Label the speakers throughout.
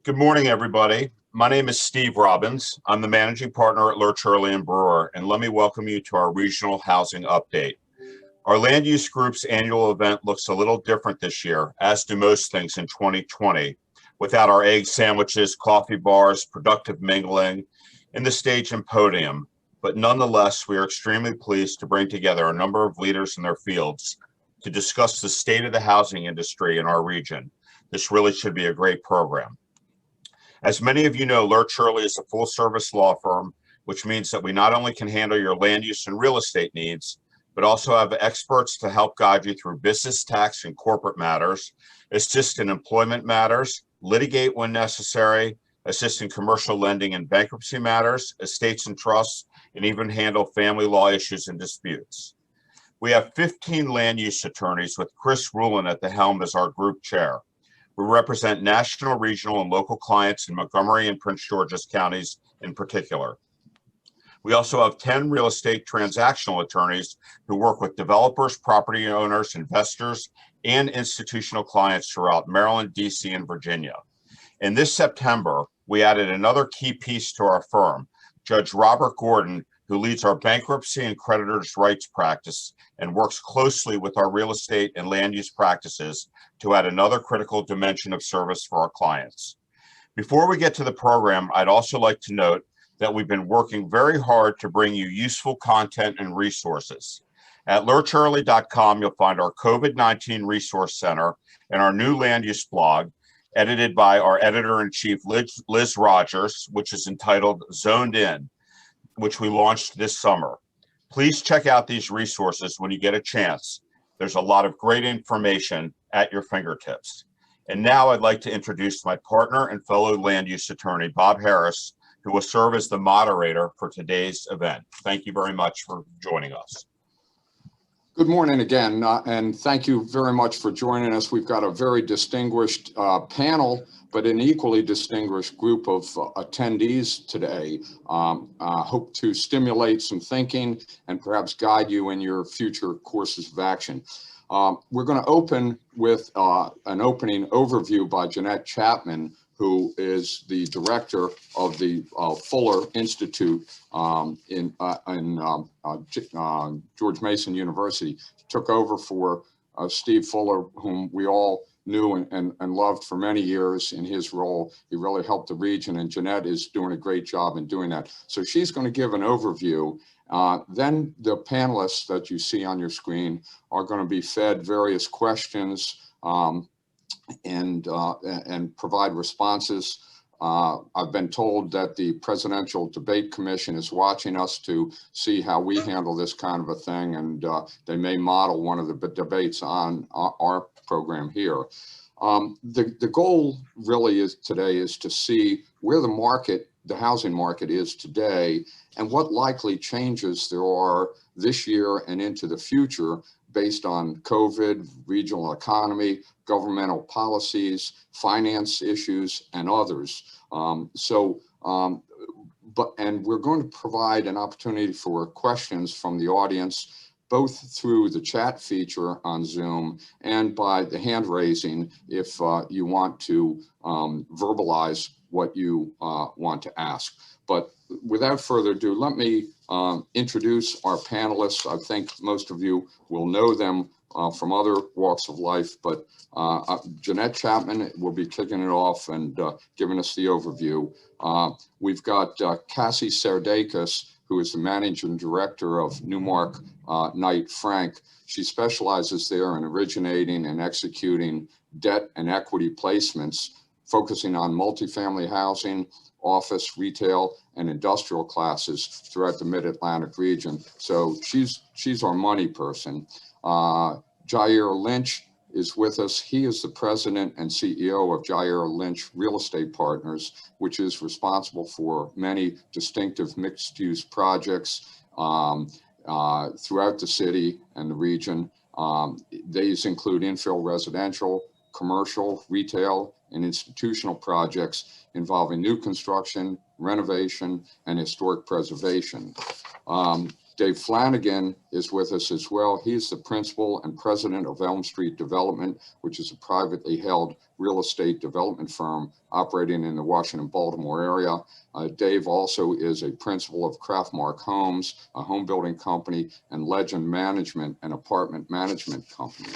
Speaker 1: Good morning, everybody. My name is Steve Robbins. I'm the managing partner at Lurch Hurley and Brewer, and let me welcome you to our regional housing update. Our land use group's annual event looks a little different this year, as do most things in 2020, without our egg sandwiches, coffee bars, productive mingling, and the stage and podium. But nonetheless, we are extremely pleased to bring together a number of leaders in their fields to discuss the state of the housing industry in our region. This really should be a great program. As many of you know, Lurch Hurley is a full-service law firm, which means that we not only can handle your land use and real estate needs, but also have experts to help guide you through business, tax, and corporate matters, assist in employment matters, litigate when necessary, assist in commercial lending and bankruptcy matters, estates and trusts, and even handle family law issues and disputes. We have 15 land use attorneys with Chris Rulin at the helm as our group chair. We represent national, regional, and local clients in Montgomery and Prince George's counties in particular. We also have 10 real estate transactional attorneys who work with developers, property owners, investors, and institutional clients throughout Maryland, DC, and Virginia. And this September, we added another key piece to our firm, Judge Robert Gordon, who leads our bankruptcy and creditors' rights practice and works closely with our real estate and land use practices to add another critical dimension of service for our clients. Before we get to the program, I'd also like to note that we've been working very hard to bring you useful content and resources. At lurchhurley.com, you'll find our COVID-19 Resource Center and our new land use blog, edited by our editor-in-chief, Liz Rogers, which is entitled Zoned In, which we launched this summer. Please check out these resources when you get a chance. There's a lot of great information at your fingertips. And now I'd like to introduce my partner and fellow land use attorney, Bob Harris, who will serve as the moderator for today's event. Thank you very much for joining us.
Speaker 2: Good morning again, and thank you very much for joining us. We've got a very distinguished panel, but an equally distinguished group of attendees today. Hope to stimulate some thinking and perhaps guide you in your future courses of action. We're going to open with an opening overview by Jeanette Chapman, who is the director of the Fuller Institute in George Mason University. Took over for Steve Fuller, whom we all knew and loved for many years in his role. He really helped the region, and Jeanette is doing a great job in doing that. So she's going to give an overview. Then the panelists that you see on your screen are going to be fed various questions and provide responses. I've been told that the Presidential Debate Commission is watching us to see how we handle this kind of a thing, and they may model one of the debates on our program here. The goal really is today is to see where the housing market is today, and what likely changes there are this year and into the future based on COVID, regional economy, governmental policies, finance issues, and others. And we're going to provide an opportunity for questions from the audience, both through the chat feature on Zoom and by the hand raising if you want to verbalize what you want to ask. But without further ado, let me introduce our panelists. I think most of you will know them from other walks of life, but Jeanette Chapman will be kicking it off and giving us the overview. We've got Cassie Sardakis, who is the managing director of Newmark Knight Frank. She specializes there in originating and executing debt and equity placements, focusing on multifamily housing, office, retail, and industrial classes throughout the Mid-Atlantic region. So she's our money person. Jair Lynch is with us. He is the president and CEO of Jair Lynch Real Estate Partners, which is responsible for many distinctive mixed-use projects throughout the city and the region. These include infill residential, commercial, retail, and institutional projects involving new construction, renovation, and historic preservation. Dave Flanagan is with us as well. He's the principal and president of Elm Street Development, which is a privately held real estate development firm operating in the Washington, Baltimore area. Dave also is a principal of Craftmark Homes, a home building company, and Legend Management, an apartment management company.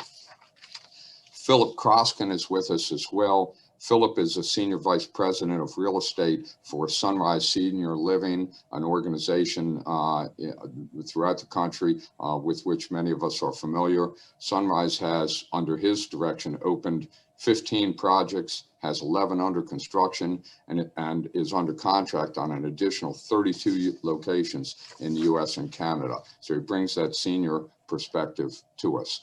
Speaker 2: Philip Kroskin is with us as well. Philip is a senior vice president of real estate for Sunrise Senior Living, an organization throughout the country with which many of us are familiar. Sunrise has, under his direction, opened 15 projects, has 11 under construction, and is under contract on an additional 32 locations in the US and Canada. So he brings that senior perspective to us.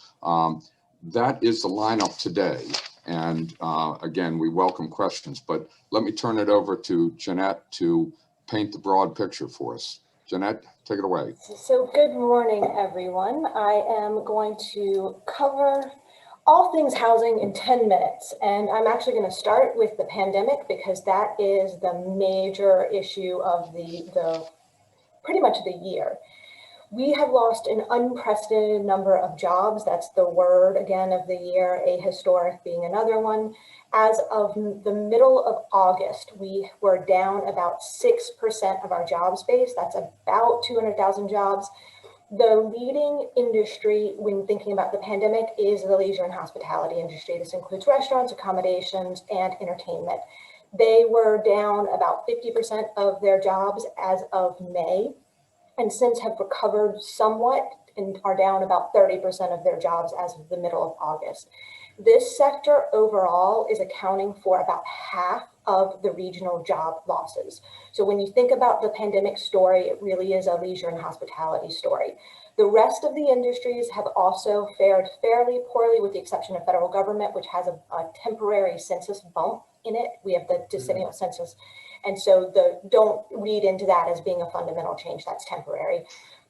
Speaker 2: That is the lineup today. And again, we welcome questions, but let me turn it over to Jeanette to paint the broad picture for us. Jeanette, take it away.
Speaker 3: So good morning, everyone. I am going to cover all things housing in 10 minutes. And I'm actually going to start with the pandemic because that is the major issue of the pretty much the year. We have lost an unprecedented number of jobs. That's the word again of the year, ahistoric being another one. As of the middle of August, we were down about 6% of our job space. That's about 200,000 jobs. The leading industry when thinking about the pandemic is the leisure and hospitality industry. This includes restaurants, accommodations, and entertainment. They were down about 50% of their jobs as of May, and since have recovered somewhat and are down about 30% of their jobs as of the middle of August. This sector overall is accounting for about half of the regional job losses. So when you think about the pandemic story, it really is a leisure and hospitality story. The rest of the industries have also fared fairly poorly, with the exception of federal government, which has a temporary census bump in it. We have the decennial census. And so don't read into that as being a fundamental change. That's temporary.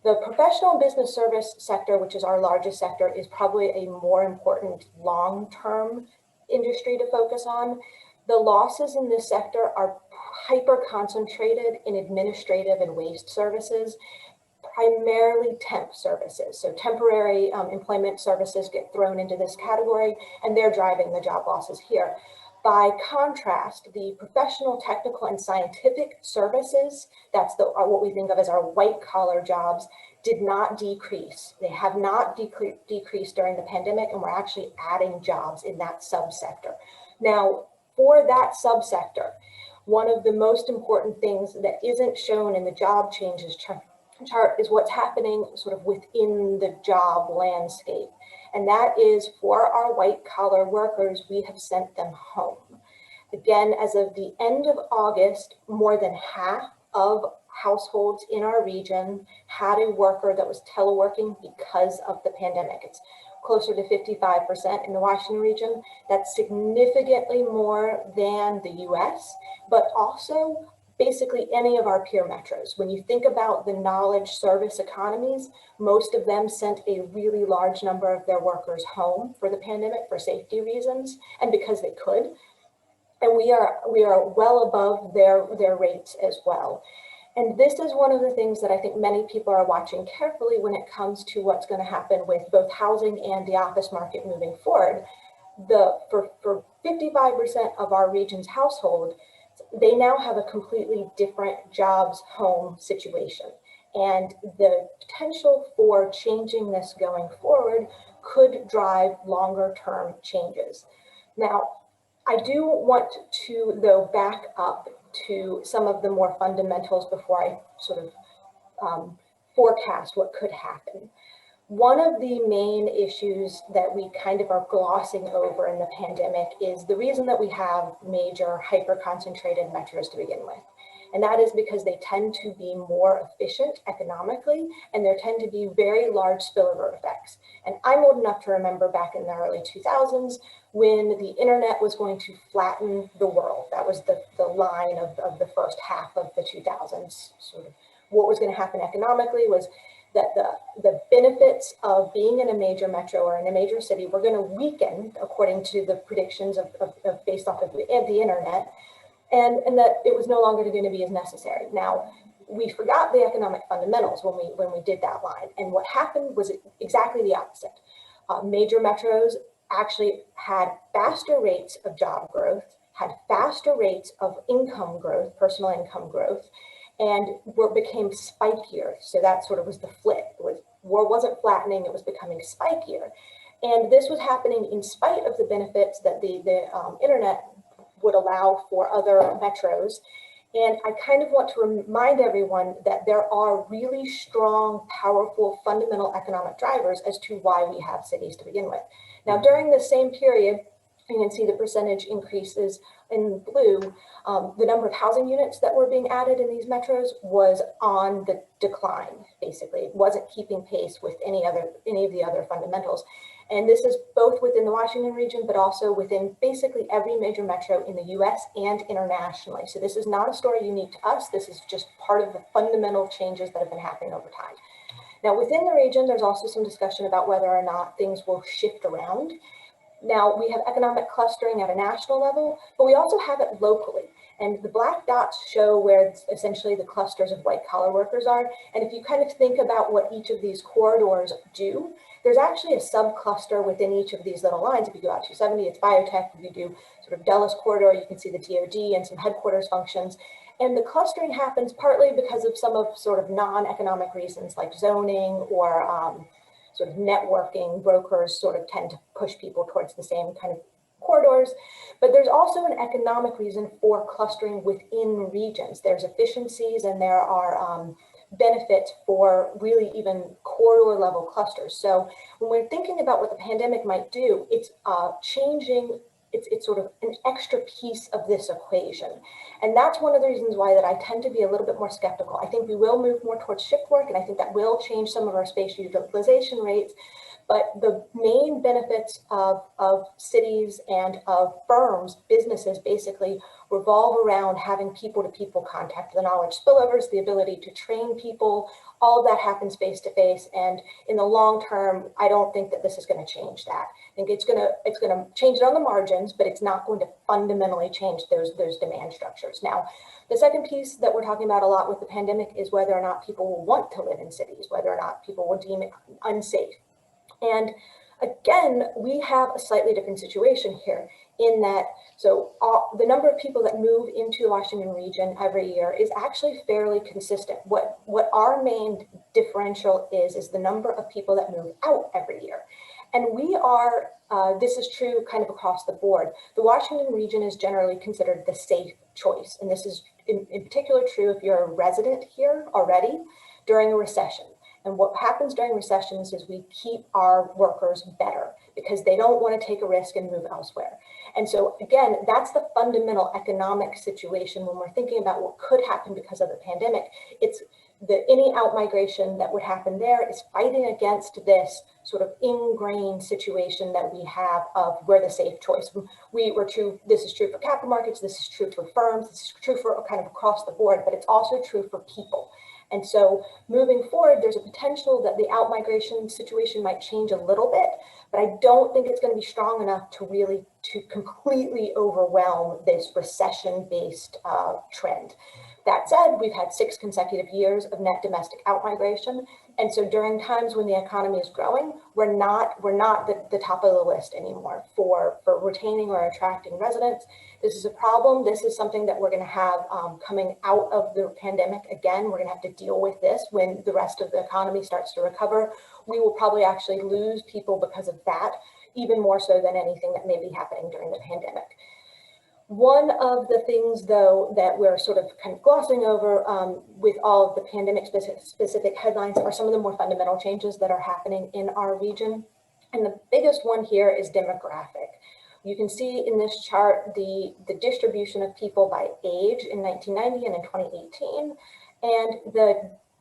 Speaker 3: The professional and business service sector, which is our largest sector, is probably a more important long-term industry to focus on. The losses in this sector are hyper concentrated in administrative and waste services, primarily temp services. So temporary employment services get thrown into this category, and they're driving the job losses here. By contrast, the professional, technical, and scientific services, that's what we think of as our white-collar jobs, did not decrease. They have not decreased during the pandemic, and we're actually adding jobs in that subsector. Now, for that subsector, one of the most important things that isn't shown in the job changes chart is what's happening sort of within the job landscape. And that is, for our white collar workers, we have sent them home. Again, as of the end of August, more than half of households in our region had a worker that was teleworking because of the pandemic. It's closer to 55% in the Washington region. That's significantly more than the US, but also basically any of our peer metros. When you think about the knowledge service economies, most of them sent a really large number of their workers home for the pandemic for safety reasons and because they could. And we are well above their rates as well. And this is one of the things that I think many people are watching carefully when it comes to what's going to happen with both housing and the office market moving forward. For 55% of our region's household, they now have a completely different jobs home situation. And the potential for changing this going forward could drive longer term changes. Now, I do want to, though, back up to some of the more fundamentals before I sort of forecast what could happen. One of the main issues that we kind of are glossing over in the pandemic is the reason that we have major hyper-concentrated metros to begin with. And that is because they tend to be more efficient economically, and there tend to be very large spillover effects. And I'm old enough to remember back in the early 2000s when the internet was going to flatten the world. That was the line of the first half of the 2000s. Sort of what was going to happen economically was that the benefits of being in a major metro or in a major city were going to weaken according to the predictions of based off of the internet, and that it was no longer going to be as necessary. Now, we forgot the economic fundamentals when we did that line. And what happened was exactly the opposite. Major metros actually had faster rates of job growth, had faster rates of income growth, personal income growth, and became spikier. So that sort of was the flip. War wasn't flattening, it was becoming spikier. And this was happening in spite of the benefits that the internet would allow for other metros. And I kind of want to remind everyone that there are really strong, powerful, fundamental economic drivers as to why we have cities to begin with. Now, during the same period, you can see the percentage increases in blue. The number of housing units that were being added in these metros was on the decline, basically. It wasn't keeping pace with any of the other fundamentals. And this is both within the Washington region, but also within basically every major metro in the US and internationally. So this is not a story unique to us. This is just part of the fundamental changes that have been happening over time. Now, within the region, there's also some discussion about whether or not things will shift around. Now, we have economic clustering at a national level, but we also have it locally. And the black dots show where essentially the clusters of white collar workers are. And if you kind of think about what each of these corridors do, there's actually a subcluster within each of these little lines. If you go out 270, it's biotech. If you do sort of Dulles corridor, you can see the DoD and some headquarters functions. And the clustering happens partly because of some of sort of non-economic reasons like zoning or sort of networking. Brokers sort of tend to push people towards the same kind of corridors, but there's also an economic reason for clustering within regions. There's efficiencies and there are benefits for really even corridor level clusters. So when we're thinking about what the pandemic might do, it's changing, it's sort of an extra piece of this equation. And that's one of the reasons why that I tend to be a little bit more skeptical. I think we will move more towards shift work, and I think that will change some of our space utilization rates. But the main benefits of cities and of firms, businesses basically revolve around having people-to-people contact. The knowledge spillovers, the ability to train people, all of that happens face-to-face. And in the long term, I don't think that this is going to change that. I think it's going to change it on the margins, but it's not going to fundamentally change those demand structures. Now, the second piece that we're talking about a lot with the pandemic is whether or not people will want to live in cities, whether or not people will deem it unsafe. And again, we have a slightly different situation here in that, so the number of people that move into the Washington region every year is actually fairly consistent. What our main differential is the number of people that move out every year. And we are, this is true kind of across the board. The Washington region is generally considered the safe choice. And this is in particular true if you're a resident here already during a recession. And what happens during recessions is we keep our workers better because they don't want to take a risk and move elsewhere. And so again, that's the fundamental economic situation when we're thinking about what could happen because of the pandemic. It's any out-migration that would happen there is fighting against this sort of ingrained situation that we have of we're the safe choice. This is true for capital markets, this is true for firms, this is true for kind of across the board, but it's also true for people. And so moving forward, there's a potential that the out-migration situation might change a little bit, but I don't think it's going to be strong enough to completely overwhelm this recession-based trend. That said, we've had 6 consecutive years of net domestic out-migration. And so during times when the economy is growing, we're not the top of the list anymore for retaining or attracting residents. This is a problem. This is something that we're going to have coming out of the pandemic. Again, we're going to have to deal with this when the rest of the economy starts to recover. We will probably actually lose people because of that, even more so than anything that may be happening during the pandemic. One of the things, though, that we're sort of kind of glossing over with all of the pandemic specific headlines are some of the more fundamental changes that are happening in our region. And the biggest one here is demographic. You can see in this chart the distribution of people by age in 1990 and in 2018. And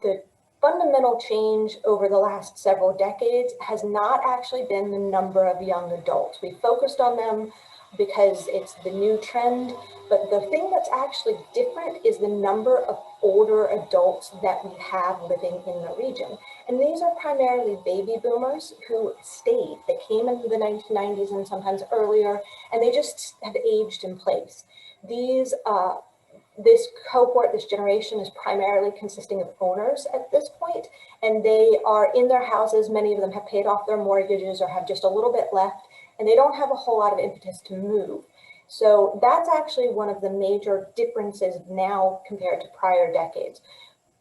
Speaker 3: the fundamental change over the last several decades has not actually been the number of young adults. We focused on them because it's the new trend, but the thing that's actually different is the number of older adults that we have living in the region. And these are primarily baby boomers who stayed. They came in the 1990s and sometimes earlier, and they just have aged in place. These this cohort, this generation is primarily consisting of owners at this point, and they are in their houses. Many of them have paid off their mortgages or have just a little bit left, and they don't have a whole lot of impetus to move. So that's actually one of the major differences now compared to prior decades.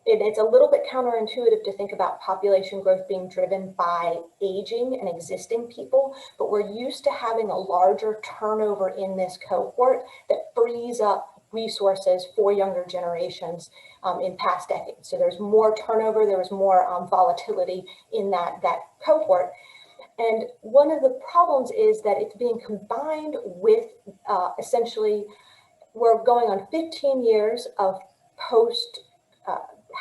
Speaker 3: It's a little bit counterintuitive to think about population growth being driven by aging and existing people, but we're used to having a larger turnover in this cohort that frees up resources for younger generations in past decades. So there's more turnover, there was more volatility in that cohort. And one of the problems is that it's being combined with essentially, we're going on 15 years of post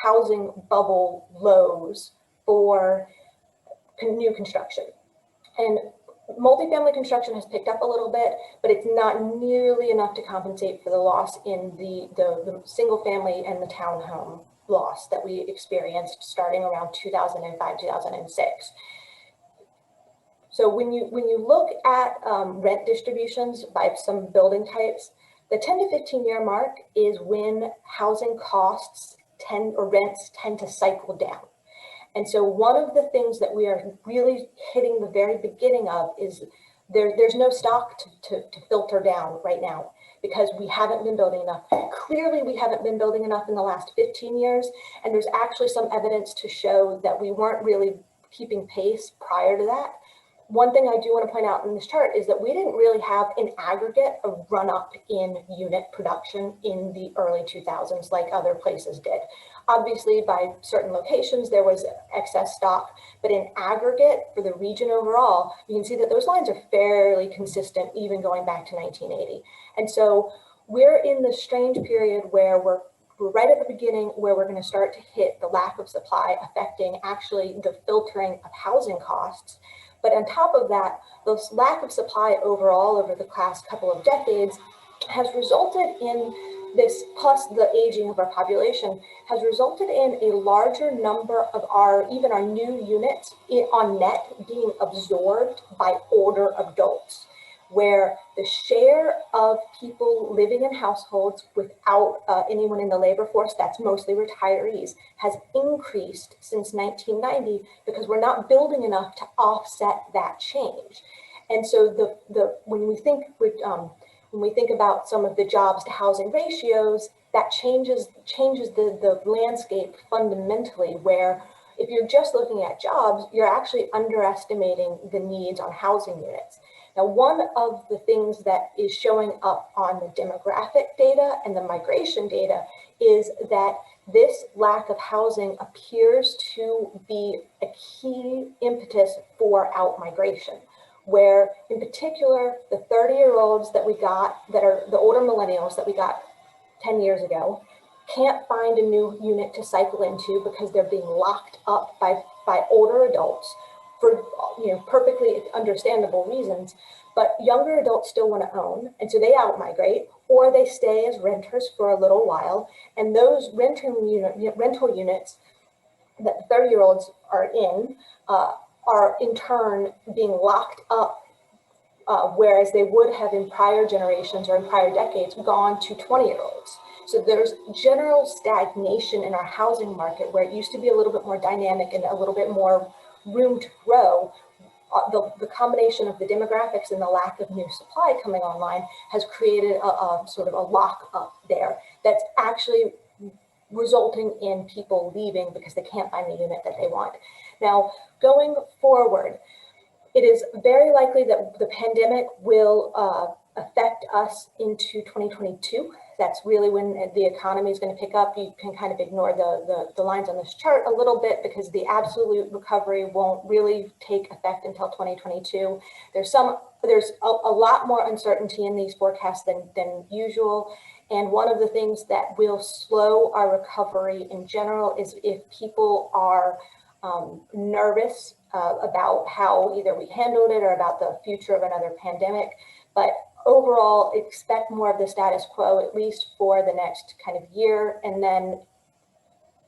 Speaker 3: housing bubble lows for new construction. And multifamily construction has picked up a little bit, but it's not nearly enough to compensate for the loss in the single family and the townhome loss that we experienced starting around 2005, 2006. So when you look at rent distributions by some building types, the 10 to 15 year mark is when housing costs rents tend to cycle down. And so one of the things that we are really hitting the very beginning of is there's no stock to filter down right now because we haven't been building enough. Clearly, we haven't been building enough in the last 15 years. And there's actually some evidence to show that we weren't really keeping pace prior to that. One thing I do want to point out in this chart is that we didn't really have an aggregate of run up in unit production in the early 2000s like other places did. Obviously, by certain locations, there was excess stock, but in aggregate for the region overall, you can see that those lines are fairly consistent, even going back to 1980. And so we're in the strange period where we're right at the beginning where we're going to start to hit the lack of supply affecting actually the filtering of housing costs. But on top of that, this lack of supply overall over the past couple of decades has resulted in this, plus the aging of our population, has resulted in a larger number of our new units on net being absorbed by older adults, where the share of people living in households without anyone in the labor force, that's mostly retirees, has increased since 1990 because we're not building enough to offset that change. And so when we think about some of the jobs to housing ratios, that changes the landscape fundamentally, where if you're just looking at jobs, you're actually underestimating the needs on housing units. Now, one of the things that is showing up on the demographic data and the migration data is that this lack of housing appears to be a key impetus for out-migration, where in particular, the 30-year-olds that we got, that are the older millennials that we got 10 years ago, can't find a new unit to cycle into because they're being locked up by older adults for perfectly understandable reasons, but younger adults still want to own, and so they out-migrate, or they stay as renters for a little while, and those rental units that 30-year-olds are in turn being locked up, whereas they would have in prior generations or in prior decades gone to 20-year-olds. So there's general stagnation in our housing market where it used to be a little bit more dynamic and a little bit more room to grow. The combination of the demographics and the lack of new supply coming online has created a sort of a lock up there that's actually resulting in people leaving because they can't find the unit that they want. Now, going forward, it is very likely that the pandemic will affect us into 2022. That's really when the economy is going to pick up. You can kind of ignore the lines on this chart a little bit because the absolute recovery won't really take effect until 2022. There's a lot more uncertainty in these forecasts than usual. And one of the things that will slow our recovery in general is if people are nervous about how either we handled it or about the future of another pandemic. But overall, expect more of the status quo, at least for the next kind of year, and then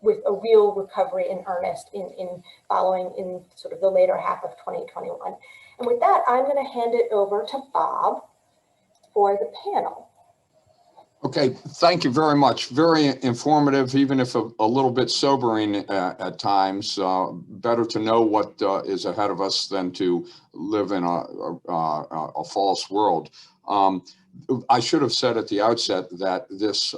Speaker 3: with a real recovery in earnest in following in sort of the later half of 2021. And with that, I'm going to hand it over to Bob for the panel.
Speaker 2: Okay, thank you very much. Very informative, even if a little bit sobering at times. Better to know what is ahead of us than to live in a false world. I should have said at the outset that this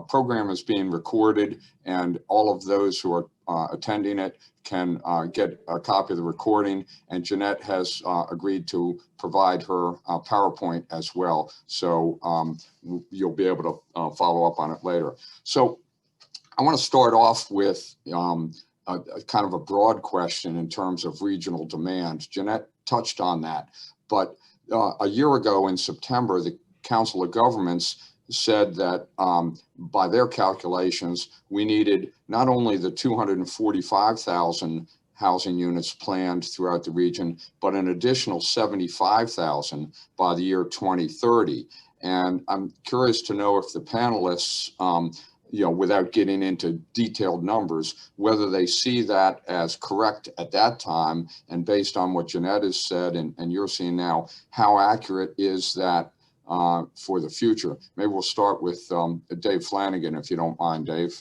Speaker 2: program is being recorded, and all of those who are attending it can get a copy of the recording, and Jeanette has agreed to provide her PowerPoint as well. So you'll be able to follow up on it later. So I want to start off with a kind of a broad question in terms of regional demand. Jeanette touched on that, but a year ago in September, the Council of Governments said that by their calculations, we needed not only the 245,000 housing units planned throughout the region, but an additional 75,000 by the year 2030. And I'm curious to know if the panelists, without getting into detailed numbers, whether they see that as correct at that time, and based on what Jeanette has said and you're seeing now, how accurate is that for the future? Maybe we'll start with Dave Flanagan, if you don't mind, Dave.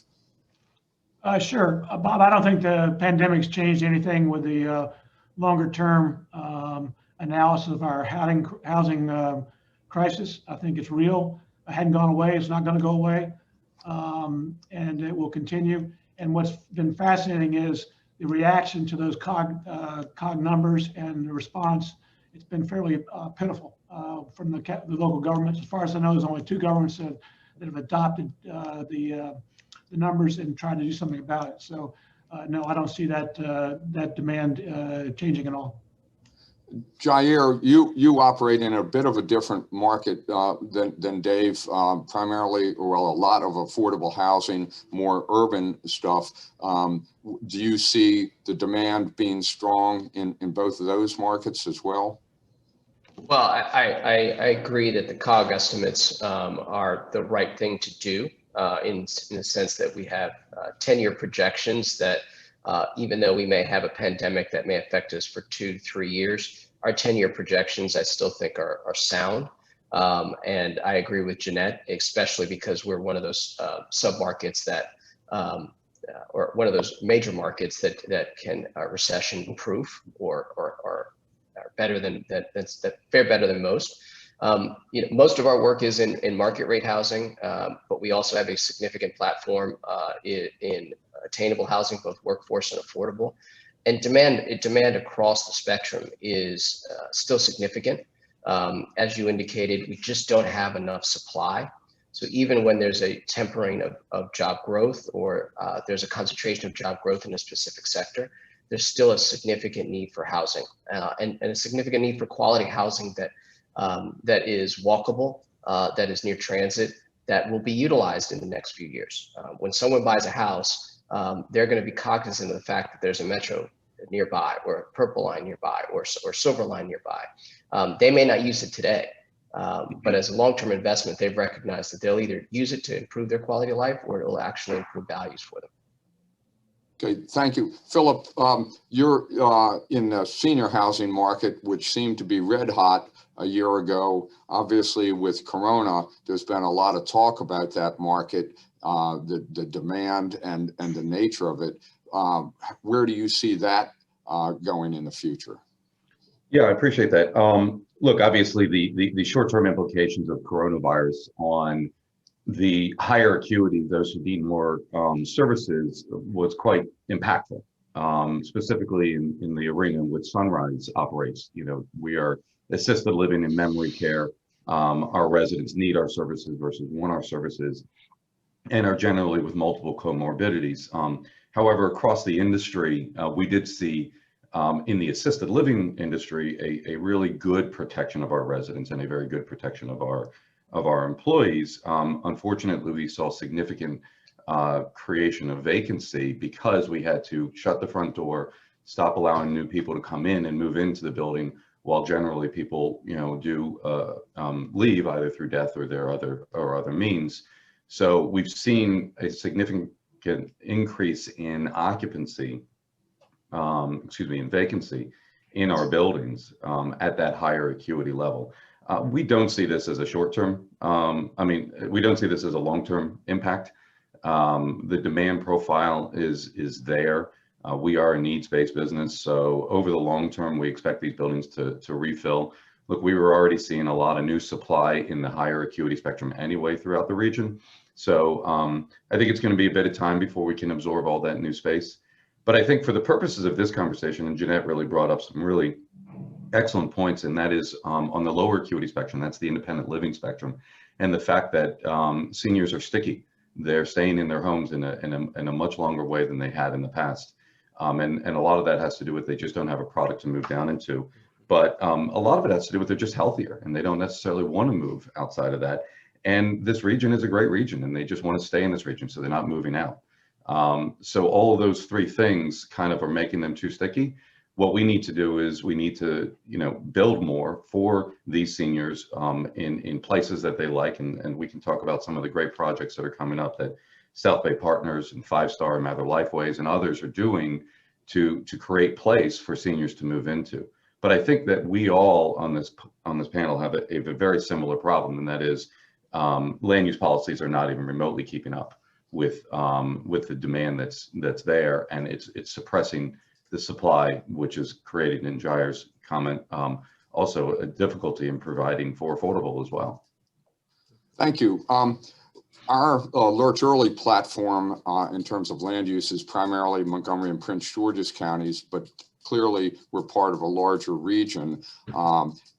Speaker 4: Sure. Bob, I don't think the pandemic's changed anything with the longer term analysis of our housing crisis. I think it's real. It hadn't gone away. It's not going to go away. And it will continue. And what's been fascinating is the reaction to those COG numbers and the response. It's been fairly pitiful from the local governments. As far as I know, there's only 2 governments that have adopted the numbers and tried to do something about it. So no, I don't see that that demand changing at all.
Speaker 2: Jair, you operate in a bit of a different market than Dave, primarily, well, a lot of affordable housing, more urban stuff. Do you see the demand being strong in both of those markets as well?
Speaker 5: Well, I agree that the COG estimates are the right thing to do in the sense that we have 10-year projections that even though we may have a pandemic that may affect us for 2 to 3 years, our 10-year projections I still think are sound. And I agree with Jeanette, especially because we're one of those sub-markets that, or one of those major markets that can recession proof or better than that fare better than most. Most of our work is in market rate housing, but we also have a significant platform in attainable housing, both workforce and affordable. And demand across the spectrum is still significant. As you indicated, we just don't have enough supply. So even when there's a tempering of job growth or there's a concentration of job growth in a specific sector, there's still a significant need for housing and a significant need for quality housing that is walkable, that is near transit, that will be utilized in the next few years. When someone buys a house, they're going to be cognizant of the fact that there's a metro nearby or a purple line nearby or silver line nearby. They may not use it today, but as a long-term investment, they've recognized that they'll either use it to improve their quality of life or it will actually improve values for them.
Speaker 2: Okay, thank you. Philip, you're in the senior housing market, which seemed to be red hot a year ago. Obviously, with Corona, there's been a lot of talk about that market, the demand and the nature of it. Where do you see that going in the future?
Speaker 6: Yeah, I appreciate that. Look, obviously, the short-term implications of coronavirus on the higher acuity, those who need more services, was quite impactful, specifically in the arena in which Sunrise operates. We are assisted living and memory care. Our residents need our services versus want our services and are generally with multiple comorbidities. However, across the industry, we did see in the assisted living industry a really good protection of our residents and a very good protection of our employees. Unfortunately, we saw significant creation of vacancy because we had to shut the front door, stop allowing new people to come in and move into the building, while generally people, do leave either through death or their other means. So we've seen a significant increase in occupancy, in vacancy in our buildings at that higher acuity level. We don't see this as a short-term. We don't see this as a long-term impact. The demand profile is there. We are a needs-based business, so over the long term, we expect these buildings to refill. Look, we were already seeing a lot of new supply in the higher acuity spectrum anyway throughout the region. So I think it's going to be a bit of time before we can absorb all that new space. But I think for the purposes of this conversation, and Jeanette really brought up some really excellent points, and that is on the lower acuity spectrum, that's the independent living spectrum, and the fact that seniors are sticky. They're staying in their homes in a much longer way than they had in the past. And a lot of that has to do with they just don't have a product to move down into. But a lot of it has to do with they're just healthier and they don't necessarily want to move outside of that. And this region is a great region and they just want to stay in this region, so they're not moving out. So all of those three things kind of are making them too sticky. What we need to do is we need to, build more for these seniors in places that they like. And we can talk about some of the great projects that are coming up that South Bay Partners and 5-Star and Mather Lifeways and others are doing to create place for seniors to move into. But I think that we all on this panel have a very similar problem, and that is land use policies are not even remotely keeping up with the demand that's there, and it's suppressing the supply, which is creating, in Jair's comment, also a difficulty in providing for affordable as well.
Speaker 2: Thank you. Our Lurch Early platform in terms of land use is primarily Montgomery and Prince George's counties, but clearly we're part of a larger region.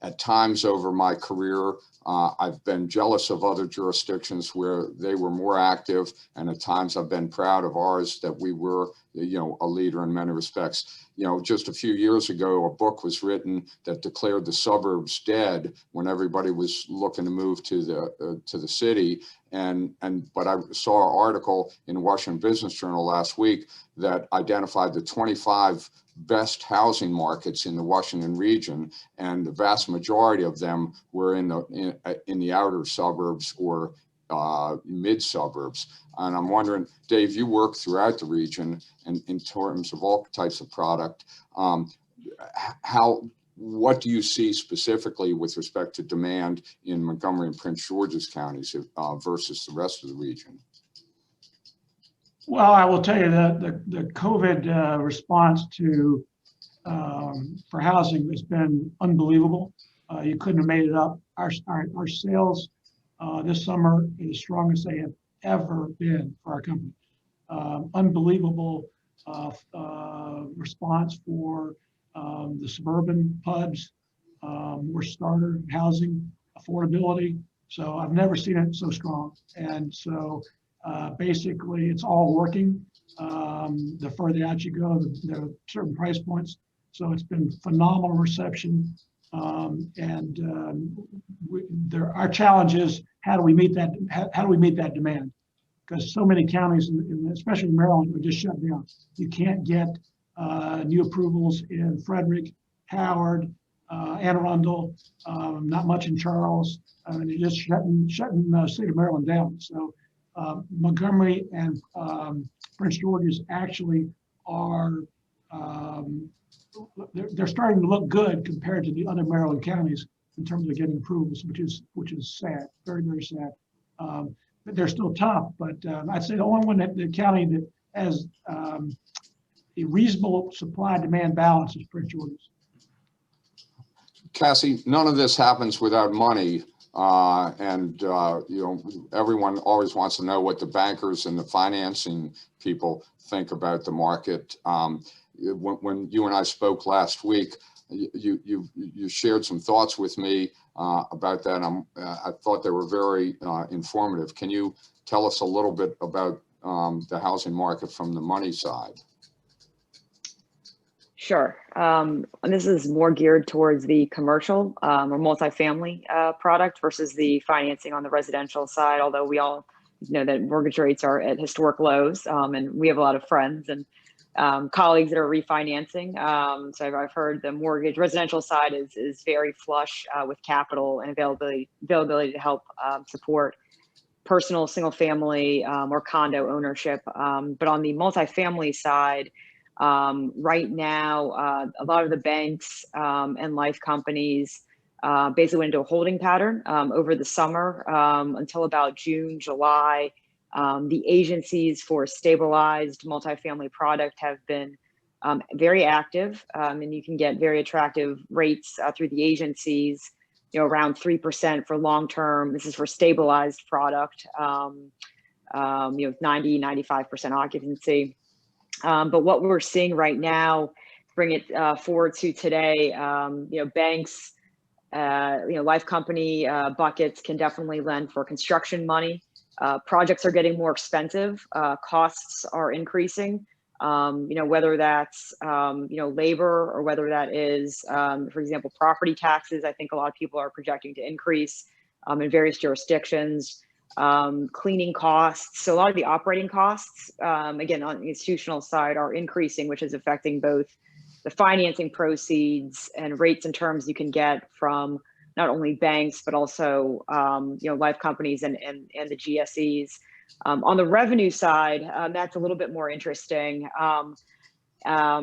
Speaker 2: At times over my career, I've been jealous of other jurisdictions where they were more active, and at times I've been proud of ours that we were, a leader in many respects. Just a few years ago, a book was written that declared the suburbs dead when everybody was looking to move to the city. But I saw an article in the Washington Business Journal last week that identified the 25 best housing markets in the Washington region, and the vast majority of them were in the outer suburbs or mid suburbs. And I'm wondering, Dave, you work throughout the region and in terms of all types of product, what do you see specifically with respect to demand in Montgomery and Prince George's counties versus the rest of the region?
Speaker 4: Well, I will tell you that the COVID response to for housing has been unbelievable. You couldn't have made it up. Our sales this summer is the strongest they have ever been for our company. Unbelievable response for the suburban PUDs, more starter housing, affordability. So I've never seen it so strong. And so basically it's all working. The further out you go, there are certain price points. So it's been phenomenal reception. Our challenge is how do we meet that demand? Because so many counties, especially in Maryland, are just shut down. You can't get new approvals in Frederick, Howard, Anne Arundel, not much in Charles. You're just shutting the state of Maryland down. So Montgomery and Prince George's actually are they're starting to look good compared to the other Maryland counties in terms of getting approvals, which is sad, very, very sad. But they're still tough. But I'd say the only one the county that has a reasonable supply-demand balance is Prince George's.
Speaker 2: Cassie, none of this happens without money. Everyone always wants to know what the bankers and the financing people think about the market. When you and I spoke last week, you shared some thoughts with me about that. I thought they were very informative. Can you tell us a little bit about the housing market from the money side?
Speaker 7: Sure. This is more geared towards the commercial or multifamily product versus the financing on the residential side, although we all know that mortgage rates are at historic lows, and we have a lot of friends and colleagues that are refinancing. So I've heard the residential side is very flush with capital and availability to help support personal single family or condo ownership. But on the multifamily side, right now, a lot of the banks and life companies basically went into a holding pattern over the summer until about June, July. The agencies for stabilized multifamily product have been very active, and you can get very attractive rates through the agencies, around 3% for long-term. This is for stabilized product, 90-95% occupancy. But what we're seeing right now, bring it forward to today, banks, life company buckets can definitely lend for construction money. Projects are getting more expensive. Costs are increasing. Whether that's labor or whether that is, for example, property taxes. I think a lot of people are projecting to increase in various jurisdictions. Cleaning costs. So a lot of the operating costs, again, on the institutional side, are increasing, which is affecting both the financing proceeds and rates and terms you can get from not only banks, but also, life companies and the GSEs. On the revenue side, that's a little bit more interesting. A lot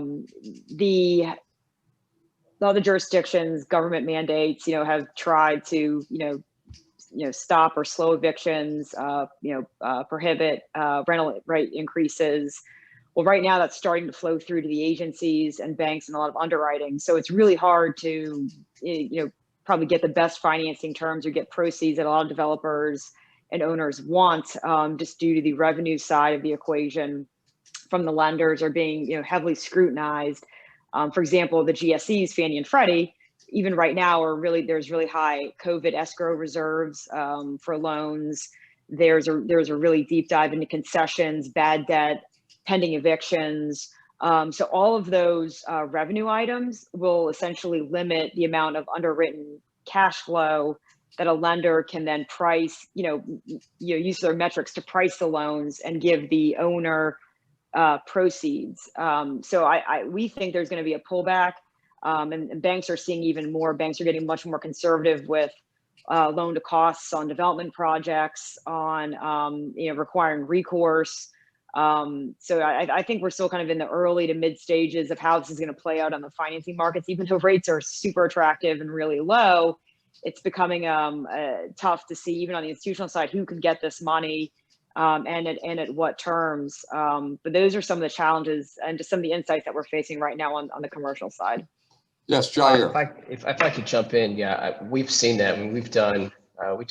Speaker 7: of the jurisdictions, government mandates, have tried to, stop or slow evictions, prohibit rental rate increases. Well, right now that's starting to flow through to the agencies and banks and a lot of underwriting. So it's really hard to, probably get the best financing terms or get proceeds that a lot of developers and owners want, just due to the revenue side of the equation from the lenders are being, heavily scrutinized. For example, the GSEs, Fannie and Freddie, even right now there's really high COVID escrow reserves for loans. There's a really deep dive into concessions, bad debt, pending evictions. So all of those revenue items will essentially limit the amount of underwritten cash flow that a lender can then price, use their metrics to price the loans and give the owner proceeds. So we think there's going to be a pullback, and banks are seeing even more. Banks are getting much more conservative with loan to costs on development projects, on requiring recourse. So I think we're still kind of in the early to mid stages of how this is going to play out on the financing markets. Even though rates are super attractive and really low, it's becoming tough to see, even on the institutional side, who can get this money and at what terms. But those are some of the challenges and just some of the insights that we're facing right now on the commercial side.
Speaker 2: Yes, Jair.
Speaker 5: If I could jump in, yeah, we've seen that. I mean, we did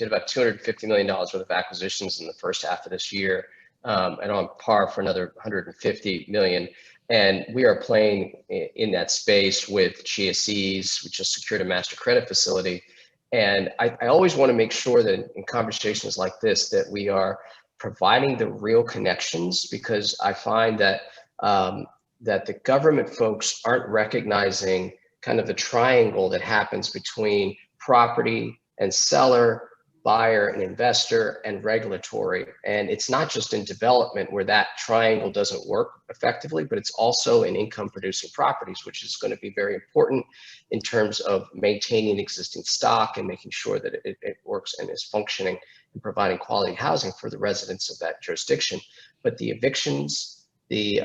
Speaker 5: about $250 million worth of acquisitions in the first half of this year, and on par for another $150 million. And we are playing in that space with GSEs. We just secured a master credit facility. And I always want to make sure that in conversations like this, that we are providing the real connections, because I find that that the government folks aren't recognizing kind of the triangle that happens between property and seller, buyer and investor, and regulatory. And it's not just in development where that triangle doesn't work effectively, but it's also in income producing properties, which is going to be very important in terms of maintaining existing stock and making sure that it works and is functioning and providing quality housing for the residents of that jurisdiction. But the evictions, the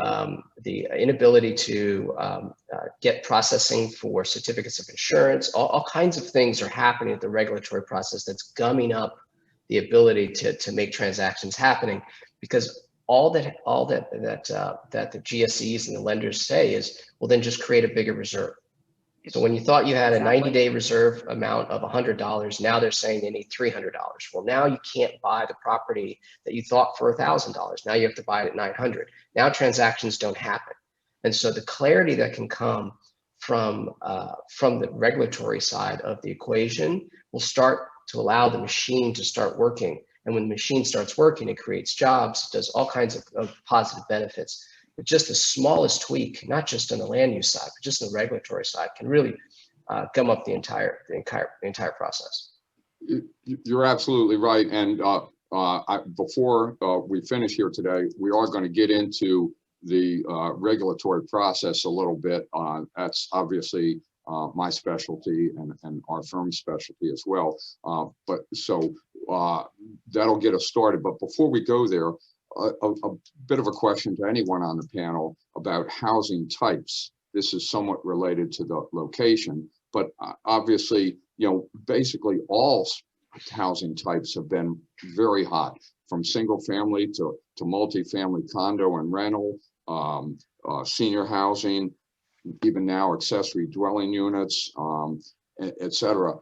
Speaker 5: inability to get processing for certificates of insurance, all kinds of things are happening at the regulatory process that's gumming up the ability to make transactions happening, because all that the GSEs and the lenders say is, well, then just create a bigger reserve. So when you thought you had a 90-day reserve amount of $100, now they're saying they need $300. Well, now you can't buy the property that you thought for $1,000. Now you have to buy it at $900. Now transactions don't happen. And so the clarity that can come from the regulatory side of the equation will start to allow the machine to start working. And when the machine starts working, it creates jobs, it does all kinds of positive benefits. But just the smallest tweak, not just on the land use side, but just on the regulatory side, can really gum up the entire process.
Speaker 2: You're absolutely right. And before we finish here today, we are going to get into the regulatory process a little bit. That's obviously my specialty and our firm's specialty as well. But so that'll get us started. But before we go there, a bit of a question to anyone on the panel about housing types. This is somewhat related to the location, but obviously, basically all housing types have been very hot, from single family to multifamily condo and rental, senior housing, even now accessory dwelling units, et cetera.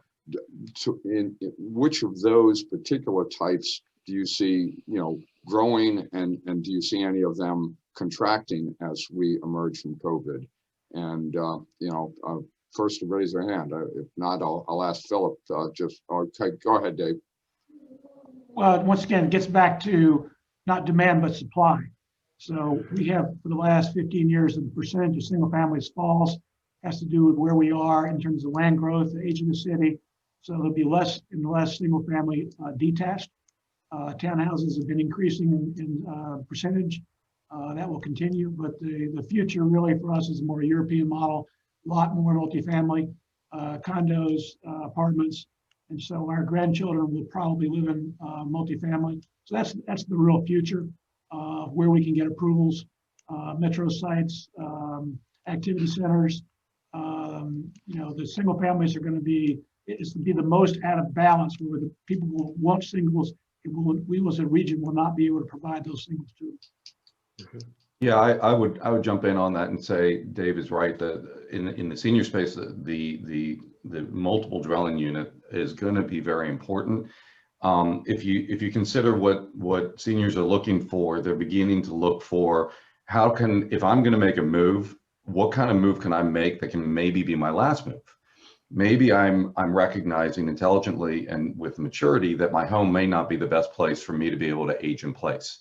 Speaker 2: In which of those particular types do you see, growing, and do you see any of them contracting as we emerge from COVID? And first to raise their hand. If not, I'll ask Philip. Okay, go ahead, Dave.
Speaker 4: Well, once again, it gets back to not demand but supply. So we have, for the last 15 years, the percentage of single families falls, has to do with where we are in terms of land growth, the age of the city. So there'll be less and less single family detached. Townhouses have been increasing in percentage. That will continue, but the future really for us is more a European model, a lot more multifamily, condos, apartments. And so our grandchildren will probably live in multifamily. So that's the real future, where we can get approvals, metro sites, activity centers. The single families are going to be the most out of balance, where the people will want singles. We as a region will not be able to provide those singles to them.
Speaker 6: Yeah, I would jump in on that and say Dave is right that in the senior space, the multiple dwelling unit is going to be very important. If you consider what seniors are looking for, they're beginning to look for if I'm going to make a move, what kind of move can I make that can maybe be my last move? Maybe I'm recognizing intelligently and with maturity that my home may not be the best place for me to be able to age in place.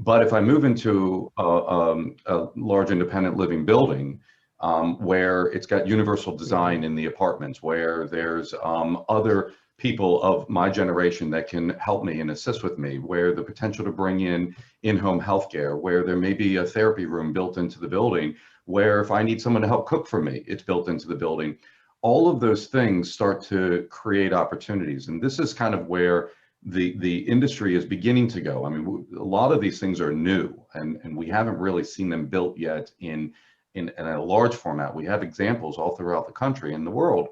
Speaker 6: But if I move into a large independent living building where it's got universal design in the apartments, where there's other people of my generation that can help me and assist with me, where the potential to bring in-home healthcare, where there may be a therapy room built into the building, where if I need someone to help cook for me, it's built into the building. All of those things start to create opportunities. And this is kind of where the industry is beginning to go. I mean, a lot of these things are new, and we haven't really seen them built yet in a large format. We have examples all throughout the country and the world,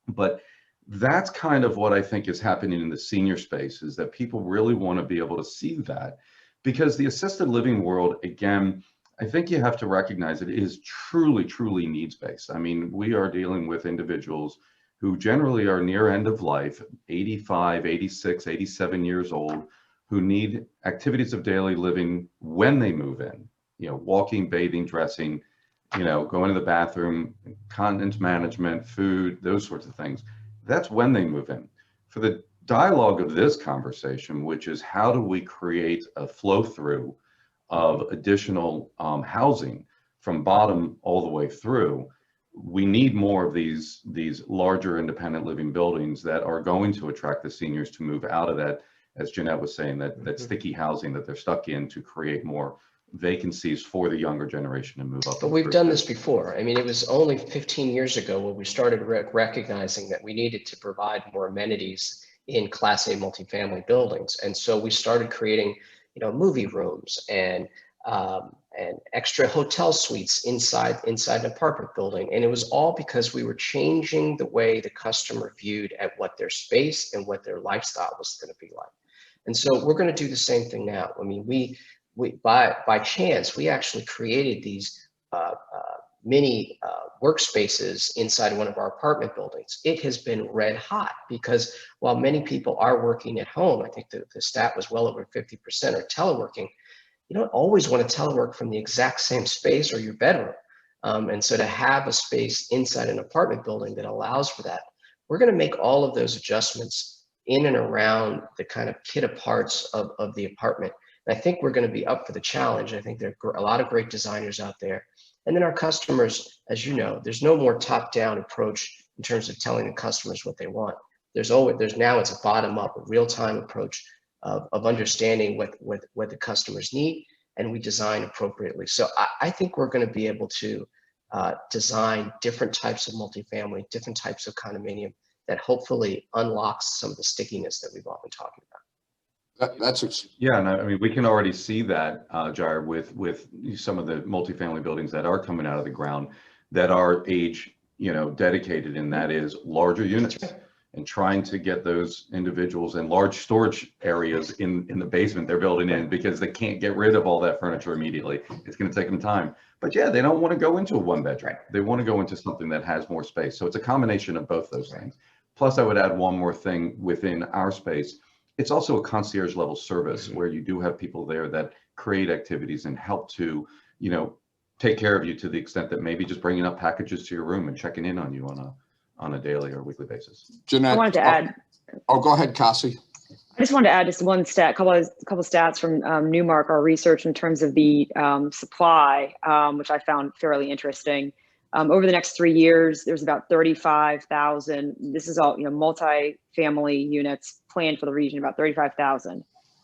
Speaker 6: but that's kind of what I think is happening in the senior space, is that people really want to be able to see that, because the assisted living world, again, I think you have to recognize it is truly, truly needs-based. I mean, we are dealing with individuals who generally are near end of life, 85, 86, 87 years old, who need activities of daily living when they move in, walking, bathing, dressing, going to the bathroom, continence management, food, those sorts of things. That's when they move in. For the dialogue of this conversation, which is how do we create a flow through of additional housing from bottom all the way through, we need more of these larger independent living buildings that are going to attract the seniors to move out of that, as Jeanette was saying, that sticky housing that they're stuck in, to create more vacancies for the younger generation to move up.
Speaker 5: But we've done this before. I mean, it was only 15 years ago when we started recognizing that we needed to provide more amenities in Class A multifamily buildings. And so we started creating, movie rooms and extra hotel suites inside an apartment building. And it was all because we were changing the way the customer viewed at what their space and what their lifestyle was going to be like. And so we're going to do the same thing now. I mean, we by chance, we actually created these mini workspaces inside one of our apartment buildings. It has been red hot because while many people are working at home, I think the stat was well over 50% are teleworking. You don't always want to telework from the exact same space or your bedroom. And so to have a space inside an apartment building that allows for that, we're going to make all of those adjustments in and around the kind of kit parts of the apartment. And I think we're going to be up for the challenge. I think there are a lot of great designers out there. And then our customers, as you know, there's no more top-down approach in terms of telling the customers what they want. Now it's a bottom-up, a real-time approach of understanding what the customers need, and we design appropriately. So I think we're going to be able to design different types of multifamily, different types of condominium that hopefully unlocks some of the stickiness that we've all been talking about.
Speaker 6: Yeah, and I mean, we can already see that, Jair, with some of the multifamily buildings that are coming out of the ground that are age, dedicated, and that is larger units. and trying to get those individuals in large storage areas in the basement they're building in, because they can't get rid of all that furniture immediately. It's going to take them time. But yeah, they don't want to go into a one bedroom. They want to go into something that has more space. So it's a combination of both those things. Plus, I would add one more thing within our space. It's also a concierge level service where you do have people there that create activities and help to, you know, take care of you to the extent that maybe just bringing up packages to your room and checking in on you on a daily or weekly basis.
Speaker 2: Jeanette,
Speaker 7: I wanted to add.
Speaker 2: Oh, go ahead, Cassie.
Speaker 7: I just wanted to add just one stat, couple stats from Newmark, our research in terms of the supply, which I found fairly interesting. Over the next 3 years, there's about 35,000. This is all, you know, multi-family units planned for the region, about 35,000.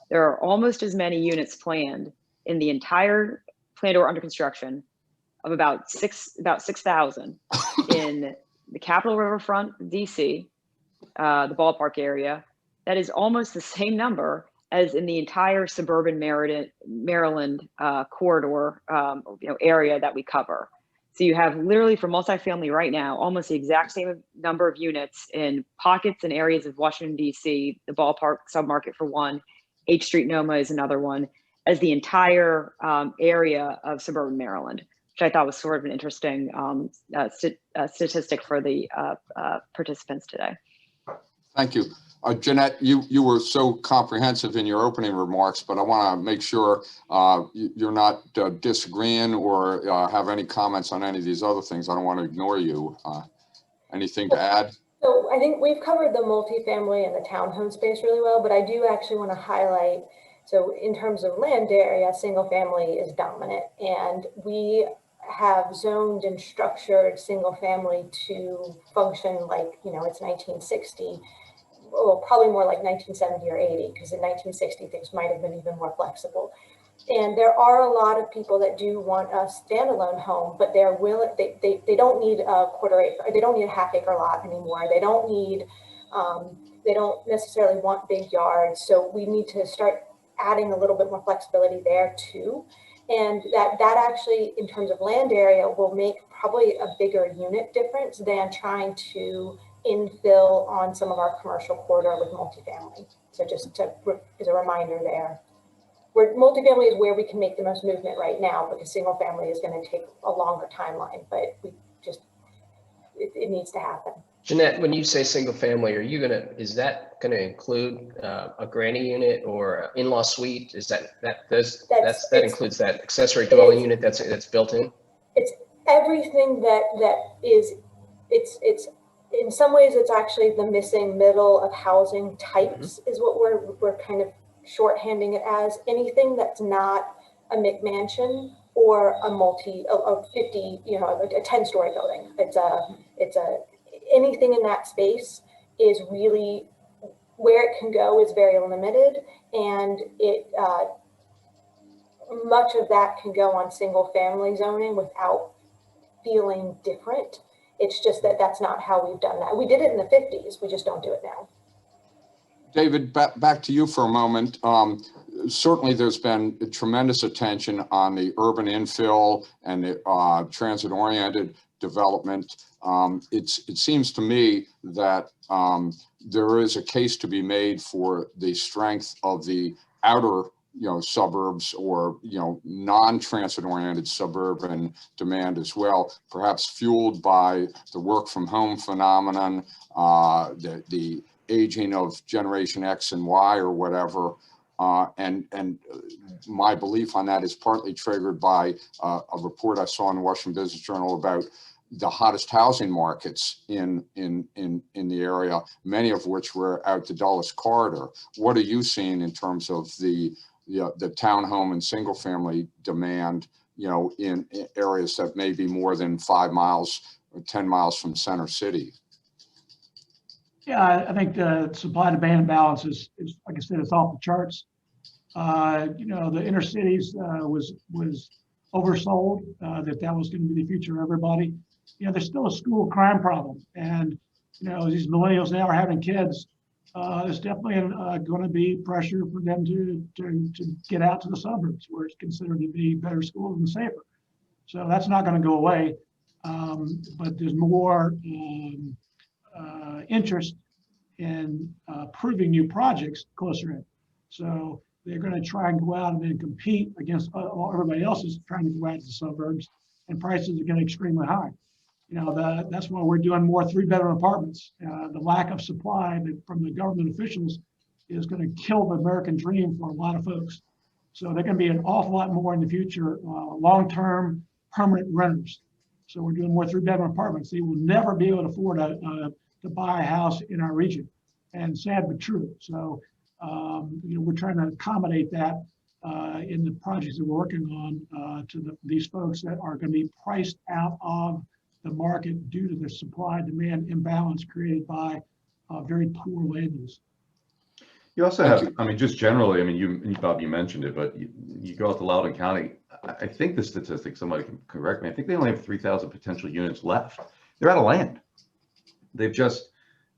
Speaker 7: There are almost as many units planned in the entire planned or under construction of about 6,000 in the Capitol Riverfront, DC, the ballpark area. That is almost the same number as in the entire suburban Maryland corridor, you know, area that we cover. So you have literally for multifamily right now, almost the exact same number of units in pockets and areas of Washington, DC, the ballpark submarket for one, H Street Noma is another one, as the entire area of suburban Maryland, which I thought was sort of an interesting statistic for the participants today.
Speaker 2: Thank you. Jeanette, you were so comprehensive in your opening remarks, but I want to make sure you're not disagreeing or have any comments on any of these other things. I don't want to ignore you. Anything to add?
Speaker 3: So I think we've covered the multifamily and the townhome space really well, but I do actually want to highlight, so in terms of land area, single family is dominant, and we have zoned and structured single family to function like, you know, it's 1960. Well, probably more like 1970 or 80, because in 1960 things might have been even more flexible. And there are a lot of people that do want a standalone home, but they're willing. They don't need a quarter acre. They don't need a half acre lot anymore. They don't need. They don't necessarily want big yards. So we need to start adding a little bit more flexibility there too. And that actually, in terms of land area, will make probably a bigger unit difference than trying to infill on some of our commercial corridor with multifamily. So just as a reminder there, where multifamily is where we can make the most movement right now, because single family is going to take a longer timeline, but it needs to happen.
Speaker 5: Jeanette, when you say single family, is that gonna include a granny unit or in-law suite? Is that includes that accessory dwelling unit that's built in?
Speaker 3: It's everything it's in some ways it's actually the missing middle of housing types is what we're kind of shorthanding it as. Anything that's not a McMansion or a 50, you know, a 10-story building. It's anything in that space is really where it can go is very limited, and much of that can go on single family zoning without feeling different. It's just that's not how we've done that. We did it in the 50s. We just don't do it now.
Speaker 2: David, back to you for a moment. Certainly there's been tremendous attention on the urban infill and the transit-oriented development. It seems to me that there is a case to be made for the strength of the outer, you know, suburbs or, you know, non-transit oriented suburban demand as well, perhaps fueled by the work from home phenomenon, the aging of Generation X and Y or whatever. And my belief on that is partly triggered by a report I saw in the Washington Business Journal about the hottest housing markets in the area, many of which were out the Dulles corridor. What are you seeing in terms of the townhome and single family demand, you know, in areas that may be more than 5 miles or 10 miles from center city?
Speaker 4: Yeah, I think the supply demand balance is like I said, it's off the charts. You know, the inner cities was oversold, that was going to be the future of everybody. You know, there's still a school crime problem, and you know, these millennials now are having kids. There's definitely going to be pressure for them to get out to the suburbs where it's considered to be better schools and safer. So that's not going to go away, but there's more interest in approving new projects closer in. So they're going to try and go out and then compete against everybody else is trying to go out to the suburbs, and prices are getting extremely high. That's why we're doing more 3-bedroom apartments. The lack of supply from the government officials is going to kill the American dream for a lot of folks. So they're going to be an awful lot more in the future, long-term permanent renters. So we're doing more 3-bedroom apartments. They will never be able to afford to buy a house in our region, and sad but true. So we're trying to accommodate that in the projects that we're working on to these folks that are going to be priced out of the market due to the supply-demand imbalance created by very poor land use.
Speaker 6: You also have, I mean, just generally, I mean, Bob, you mentioned it, but you go out to Loudoun County, I think the statistics, somebody can correct me, I think they only have 3,000 potential units left. They're out of land. They've just,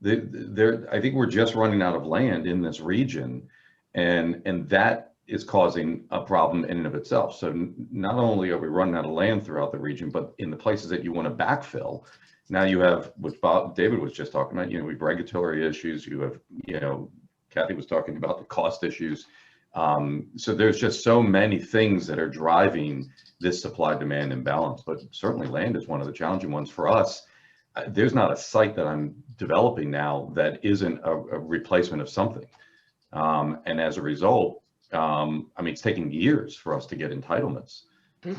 Speaker 6: I think we're just running out of land in this region, and that is causing a problem in and of itself. So not only are we running out of land throughout the region, but in the places that you want to backfill, now you have what David was just talking about, we have regulatory issues, you have, Kathy was talking about the cost issues. So there's just so many things that are driving this supply-demand imbalance, but certainly land is one of the challenging ones for us. There's not a site that I'm developing now that isn't a replacement of something. And as a result, I mean, it's taking years for us to get entitlements,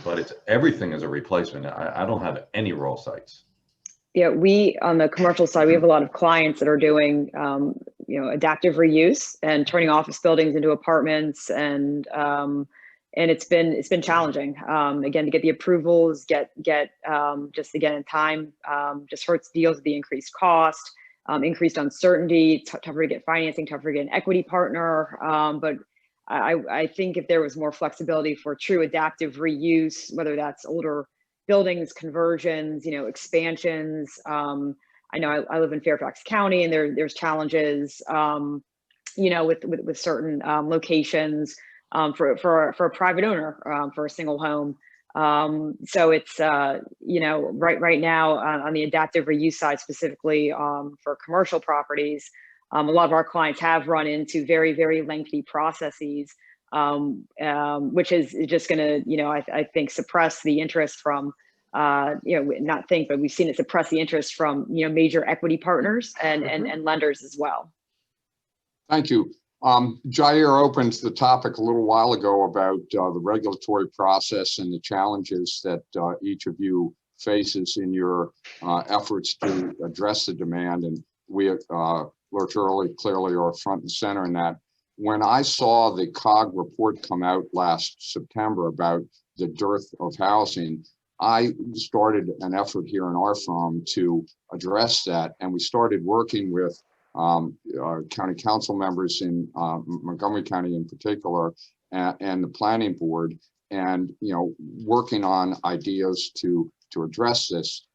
Speaker 6: but everything is a replacement. I don't have any raw sites.
Speaker 7: Yeah, on the commercial side, we have a lot of clients that are doing, adaptive reuse and turning office buildings into apartments, and it's been challenging. Again, to get the approvals, get just again in time, just hurts deals with the increased cost, increased uncertainty, tougher to get financing, tougher to get an equity partner. But I think if there was more flexibility for true adaptive reuse, whether that's older buildings, conversions, expansions. I know I live in Fairfax County, and there's challenges, with certain locations for a private owner for a single home. So it's right now on the adaptive reuse side, specifically for commercial properties, a lot of our clients have run into very, very lengthy processes, which is just going to, I think, suppress the interest from, not think, but we've seen it suppress the interest from, major equity partners and lenders as well.
Speaker 2: Thank you. Jair opened the topic a little while ago about the regulatory process and the challenges that each of you faces in your efforts to address the demand. And we Lurch Early clearly are front and center in that. When I saw the COG report come out last September about the dearth of housing, I started an effort here in our firm to address that. And we started working with county council members in Montgomery County in particular, and the planning board, and working on ideas to address this.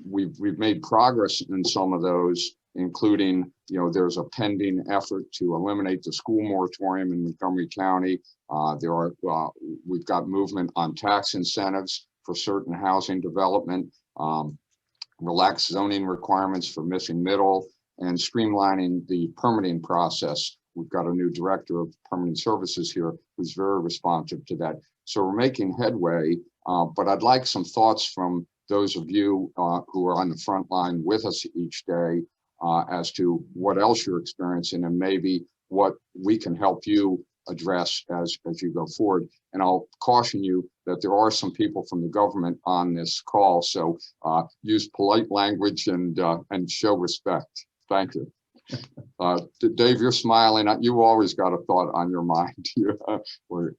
Speaker 2: We've made progress in some of those, including there's a pending effort to eliminate the school moratorium in Montgomery County. We've got movement on tax incentives for certain housing development, relaxed zoning requirements for missing middle, and streamlining the permitting process. We've got a new director of permitting services here who's very responsive to that. So we're making headway, but I'd like some thoughts from those of you who are on the front line with us each day as to what else you're experiencing and maybe what we can help you address as you go forward. And I'll caution you that there are some people from the government on this call, so use polite language and show respect. Thank you. Dave, you're smiling. You always got a thought on your mind.
Speaker 4: Well,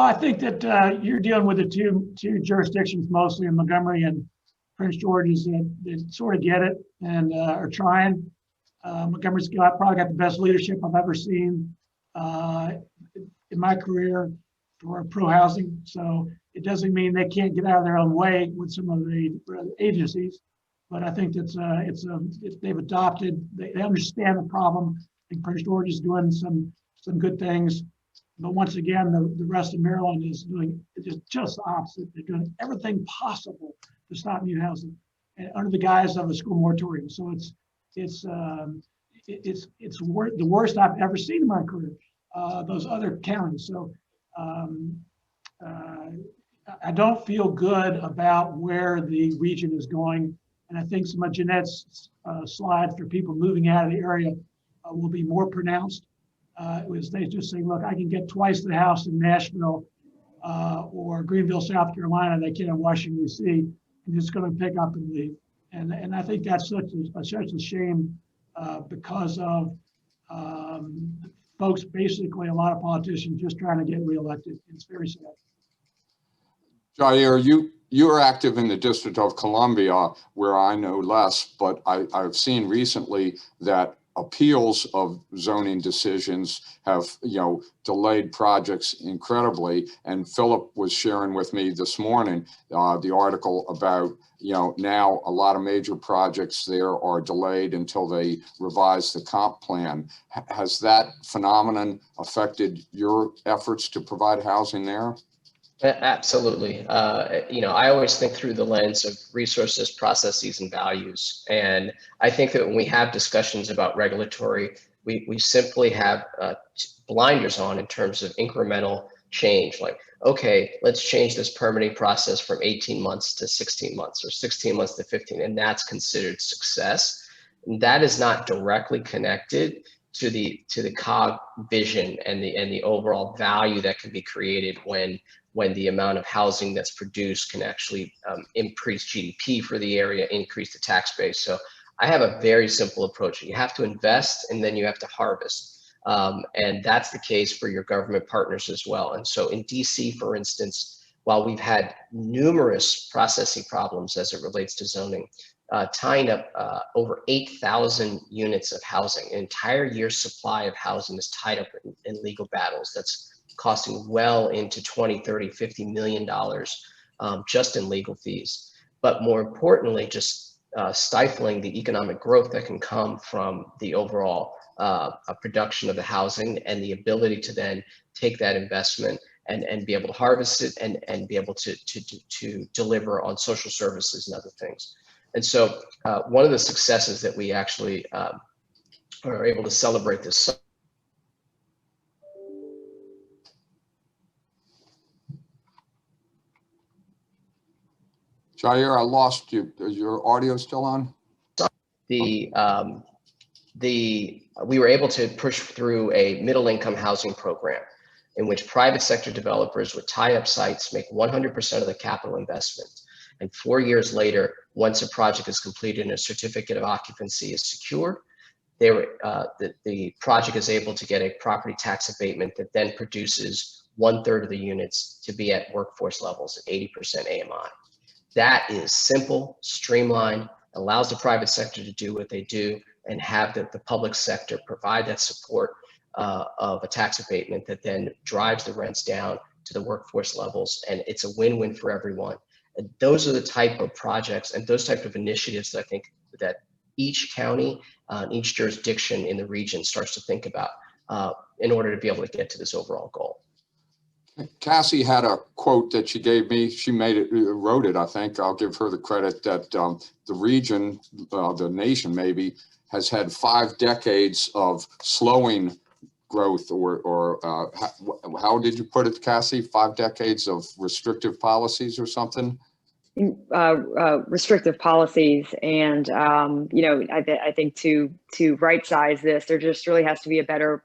Speaker 4: I think that you're dealing with the two jurisdictions mostly in Montgomery and Prince George's that sort of get it and are trying. Montgomery's probably got the best leadership I've ever seen in my career for pro-housing. So it doesn't mean they can't get out of their own way with some of the agencies. But I think they've adopted, they understand the problem. I think Prince George is doing some good things. But once again, the rest of Maryland is doing just the opposite. They're doing everything possible to stop new housing under the guise of a school moratorium. So the worst I've ever seen in my career. Those other counties. So I don't feel good about where the region is going. And I think some of Jeanette's slides for people moving out of the area will be more pronounced. Was they just say, look, I can get twice the house in Nashville or Greenville, South Carolina, they can in Washington, D.C., and it's going to pick up and leave. And I think that's such a shame because of folks, basically a lot of politicians just trying to get reelected. It's very sad.
Speaker 2: Jair, you are active in the District of Columbia, where I know less, but I've seen recently that appeals of zoning decisions have, delayed projects incredibly. And Philip was sharing with me this morning the article about, now a lot of major projects there are delayed until they revise the comp plan. Has that phenomenon affected your efforts to provide housing there?
Speaker 5: Absolutely. I always think through the lens of resources, processes, and values. And I think that when we have discussions about regulatory, we simply have blinders on in terms of incremental change. Like, okay, let's change this permitting process from 18 months to 16 months or 16 months to 15, and that's considered success. And that is not directly connected to the COG vision and the overall value that can be created when the amount of housing that's produced can actually increase GDP for the area, increase the tax base. So I have a very simple approach. You have to invest and then you have to harvest. And that's the case for your government partners as well. And so in DC, for instance, while we've had numerous processing problems as it relates to zoning, tying up over 8,000 units of housing, an entire year's supply of housing is tied up in legal battles. That's costing well into 20, 30, $50 million just in legal fees. But more importantly, just stifling the economic growth that can come from the overall production of the housing and the ability to then take that investment and be able to harvest it and be able to deliver on social services and other things. And so one of the successes that we actually are able to celebrate this
Speaker 2: Jair, I lost you. Is your audio still on?
Speaker 5: we were able to push through a middle income housing program in which private sector developers would tie up sites, make 100% of the capital investment. And 4 years later, once a project is completed and a certificate of occupancy is secured, the project is able to get a property tax abatement that then produces 1/3 of the units to be at workforce levels at 80% AMI. That is simple, streamlined, allows the private sector to do what they do and have the public sector provide that support of a tax abatement that then drives the rents down to the workforce levels. And it's a win-win for everyone. And those are the type of projects and those type of initiatives that I think that each county, each jurisdiction in the region starts to think about in order to be able to get to this overall goal.
Speaker 2: Cassie had a quote that she gave me. She wrote it, I think. I'll give her the credit that the region, the nation maybe, has had 5 decades of slowing growth, or how did you put it, Cassie? 5 decades of restrictive policies or something?
Speaker 7: Restrictive policies. And, I think to right size this, there just really has to be a better,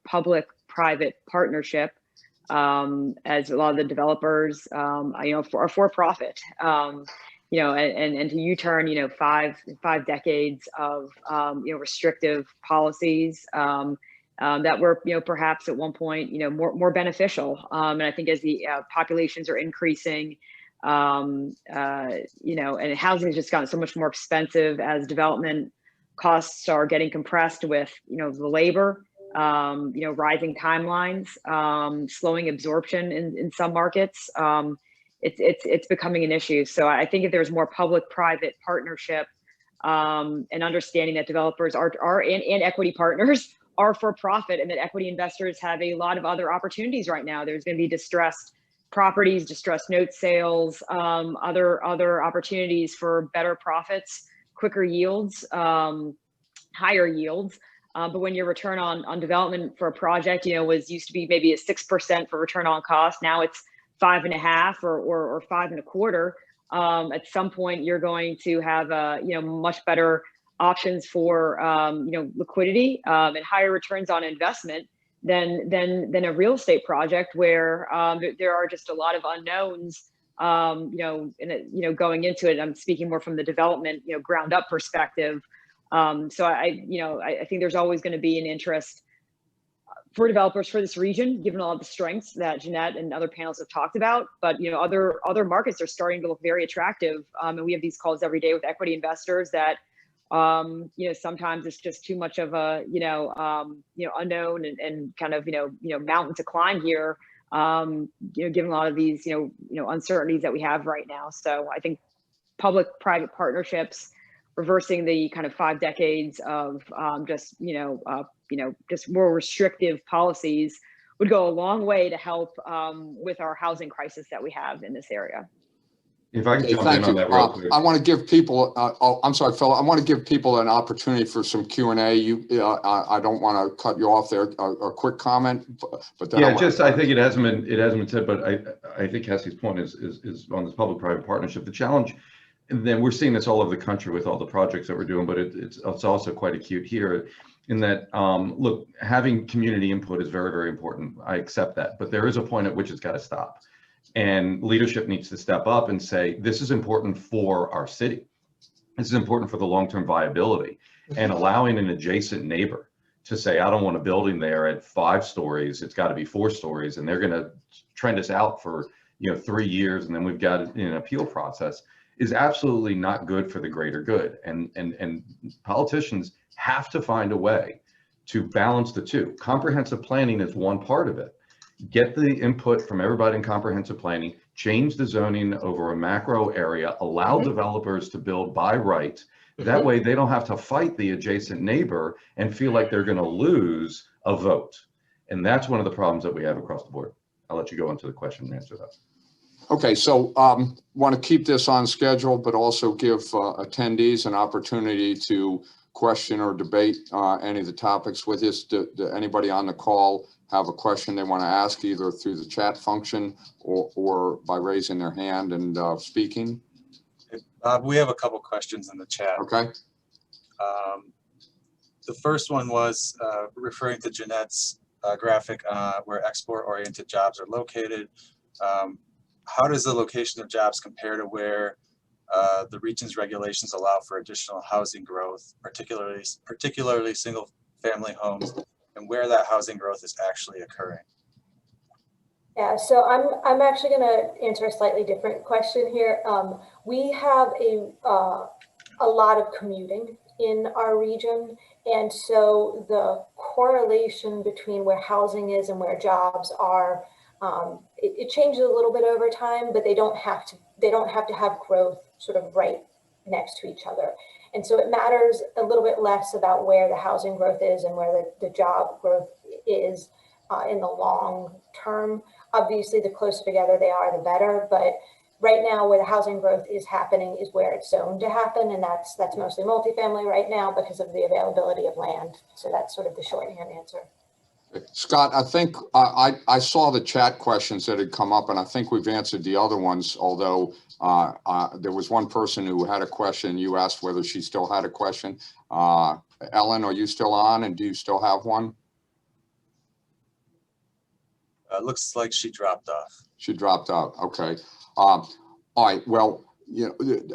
Speaker 7: public-private partnership. As a lot of the developers, are for profit, and to U-turn, 5 decades of, restrictive policies that were, perhaps at one point, more beneficial. And I think as the populations are increasing, and housing has just gotten so much more expensive as development costs are getting compressed with, the labor. Rising timelines, slowing absorption in some markets. It's becoming an issue. So I think if there's more public-private partnership and understanding that developers are and equity partners are for profit, and that equity investors have a lot of other opportunities right now. There's going to be distressed properties, distressed note sales, other opportunities for better profits quicker yields, higher yields. But when your return on development for a project, used to be maybe a 6% for return on cost. Now it's 5.5 or 5.25. At some point, you're going to have much better options for liquidity and higher returns on investment than a real estate project where there are just a lot of unknowns. Going into it, I'm speaking more from the development ground up perspective. So I think there's always going to be an interest for developers for this region, given all of the strengths that Jeanette and other panels have talked about. But other markets are starting to look very attractive, and we have these calls every day with equity investors that sometimes it's just too much of a unknown and kind of mountain to climb here, given a lot of these uncertainties that we have right now. So I think public-private partnerships, reversing the kind of 5 decades of just more restrictive policies would go a long way to help with our housing crisis that we have in this area.
Speaker 6: If I could
Speaker 2: Okay,
Speaker 6: jump
Speaker 2: thank
Speaker 6: in on
Speaker 2: you.
Speaker 6: that real quick.
Speaker 2: I want to give people, I'm sorry, Phil, I want to give people an opportunity for some Q&A. I don't want to cut you off there. A quick comment, but then
Speaker 6: Yeah, I think it hasn't been said, but I think Cassie's point is on this public-private partnership. The challenge, and then we're seeing this all over the country with all the projects that we're doing, but it's also quite acute here in that, look, having community input is very, very important. I accept that, but there is a point at which it's got to stop. And leadership needs to step up and say, this is important for our city. This is important for the long-term viability, and allowing an adjacent neighbor to say, I don't want a building there at 5 stories, it's got to be 4 stories, and they're going to trend us out for 3 years, and then we've got an appeal process, is absolutely not good for the greater good. And politicians have to find a way to balance the two. Comprehensive planning is one part of it. Get the input from everybody in comprehensive planning, change the zoning over a macro area, allow developers to build by right. That way they don't have to fight the adjacent neighbor and feel like they're going to lose a vote. And that's one of the problems that we have across the board. I'll let you go into the question and answer that.
Speaker 2: Okay, so want to keep this on schedule, but also give attendees an opportunity to question or debate any of the topics with us. Do anybody on the call have a question they want to ask, either through the chat function or by raising their hand and speaking?
Speaker 8: We have a couple questions in the chat.
Speaker 2: Okay.
Speaker 8: The first one was referring to Jeanette's graphic where export-oriented jobs are located. How does the location of jobs compare to where the region's regulations allow for additional housing growth, particularly single-family homes, and where that housing growth is actually occurring?
Speaker 3: Yeah, so I'm actually going to answer a slightly different question here. We have a lot of commuting in our region, and so the correlation between where housing is and where jobs are, it changes a little bit over time, but they don't have to have growth sort of right next to each other. And so it matters a little bit less about where the housing growth is and where the job growth is in the long term. Obviously, the closer together they are, the better. But right now, where the housing growth is happening is where it's zoned to happen, and that's mostly multifamily right now because of the availability of land. So that's sort of the shorthand answer.
Speaker 2: Scott, I think I saw the chat questions that had come up, and I think we've answered the other ones, although there was one person who had a question. You asked whether she still had a question. Ellen, are you still on, and do you still have one?
Speaker 8: Looks like she dropped off.
Speaker 2: She dropped out. Okay. All right. Well,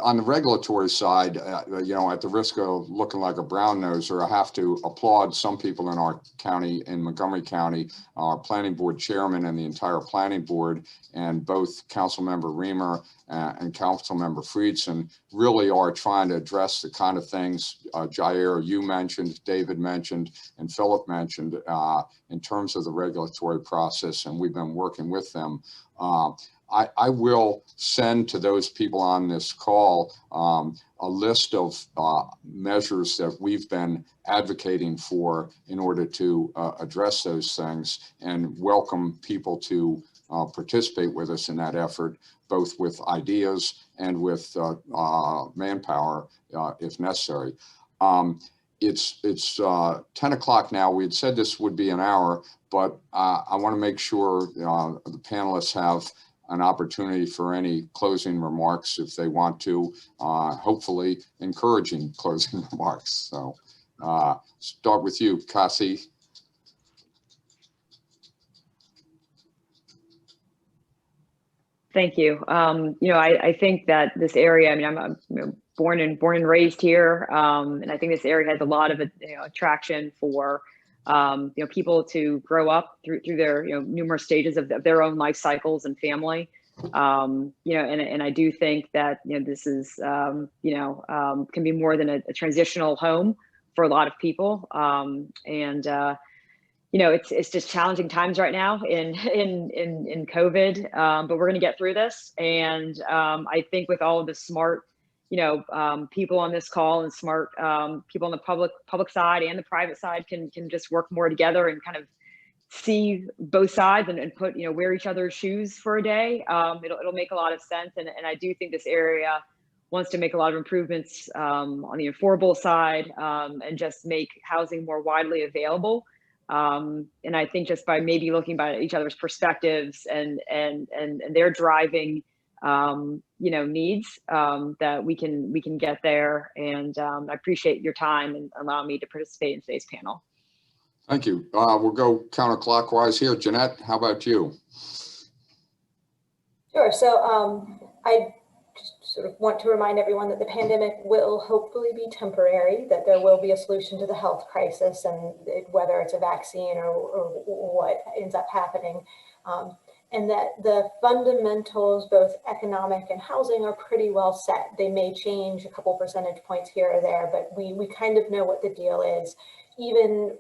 Speaker 2: on the regulatory side, at the risk of looking like a brown noser, I have to applaud some people in our county, in Montgomery County, our planning board chairman and the entire planning board, and both Councilmember Reamer and Councilmember Friedson really are trying to address the kind of things Jair, you mentioned, David mentioned, and Philip mentioned in terms of the regulatory process, and we've been working with them. I will send to those people on this call a list of measures that we've been advocating for in order to address those things, and welcome people to participate with us in that effort, both with ideas and with manpower if necessary. It's 10 o'clock now. We had said this would be an hour, but I want to make sure the panelists have an opportunity for any closing remarks if they want to, hopefully encouraging closing remarks. So start with you, Cassie.
Speaker 7: Thank you. I think that this area, I mean, I'm born and raised here, and I think this area has a lot of attraction for people to grow up through their numerous stages of their own life cycles and family. And I do think that this is can be more than a transitional home for a lot of people, it's just challenging times right now in COVID, but we're going to get through this. And I think with all of the smart, people on this call and smart people on the public side and the private side can just work more together and kind of see both sides and put, wear each other's shoes for a day. It'll make a lot of sense. And I do think this area wants to make a lot of improvements on the affordable side and just make housing more widely available. And I think just by maybe looking by each other's perspectives and their driving, needs, that we can get there. And I appreciate your time and allowing me to participate in today's panel.
Speaker 2: Thank you. We'll go counterclockwise here. Jeanette, how about you?
Speaker 3: Sure. So I just sort of want to remind everyone that the pandemic will hopefully be temporary, that there will be a solution to the health crisis, and whether it's a vaccine or what ends up happening. And that the fundamentals, both economic and housing, are pretty well set. They may change a couple percentage points here or there, but we kind of know what the deal is, even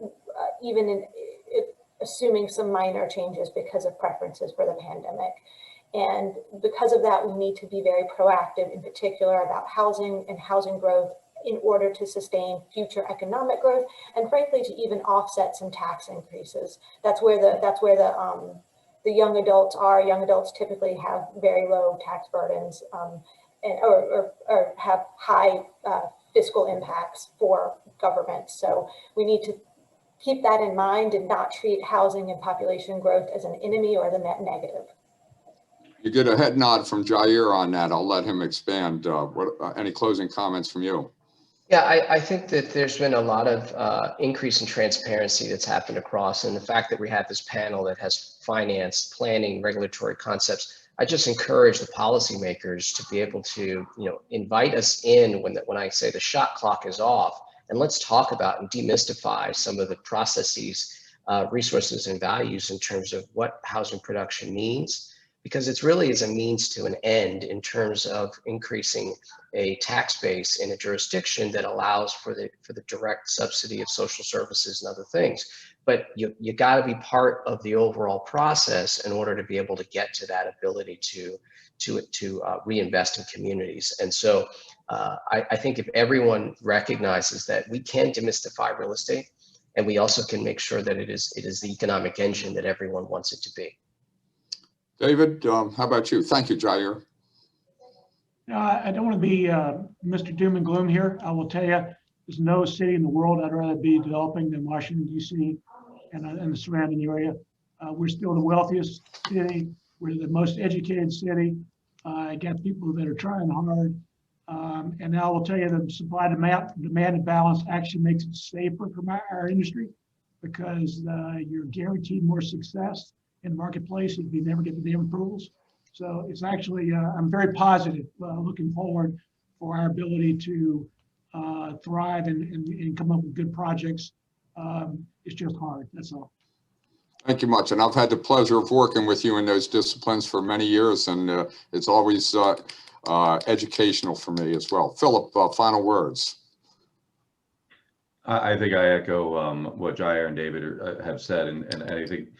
Speaker 3: assuming some minor changes because of preferences for the pandemic. And because of that, we need to be very proactive, in particular about housing and housing growth, in order to sustain future economic growth, and frankly, to even offset some tax increases. That's where the young adults are. Young adults typically have very low tax burdens or have high fiscal impacts for government. So we need to keep that in mind and not treat housing and population growth as an enemy or the net negative.
Speaker 2: You get a head nod from Jair on that. I'll let him expand. Any closing comments from you?
Speaker 5: Yeah, I think that there's been a lot of increase in transparency that's happened across, and the fact that we have this panel that has finance, planning, regulatory concepts. I just encourage the policymakers to be able to, invite us in when I say the shot clock is off, and let's talk about and demystify some of the processes, resources, and values in terms of what housing production means. Because it's really is a means to an end in terms of increasing a tax base in a jurisdiction that allows for the direct subsidy of social services and other things. But you got to be part of the overall process in order to be able to get to that ability to reinvest in communities. And so I think if everyone recognizes that we can demystify real estate, and we also can make sure that it is the economic engine that everyone wants it to be.
Speaker 2: David, how about you? Thank you, Jair.
Speaker 4: I don't want to be Mr. Doom and Gloom here. I will tell you, there's no city in the world I'd rather be developing than Washington, D.C. and the surrounding area. We're still the wealthiest city. We're the most educated city. I got people that are trying hard. And I will tell you, the supply demand balance actually makes it safer for our industry, because you're guaranteed more success in the marketplace if you never get the damn approvals. So it's actually, I'm very positive, looking forward for our ability to thrive and come up with good projects. It's just hard, that's all.
Speaker 2: Thank you much. And I've had the pleasure of working with you in those disciplines for many years, and it's always educational for me as well. Philip, final words.
Speaker 6: I think I echo what Jair and David have said, and I think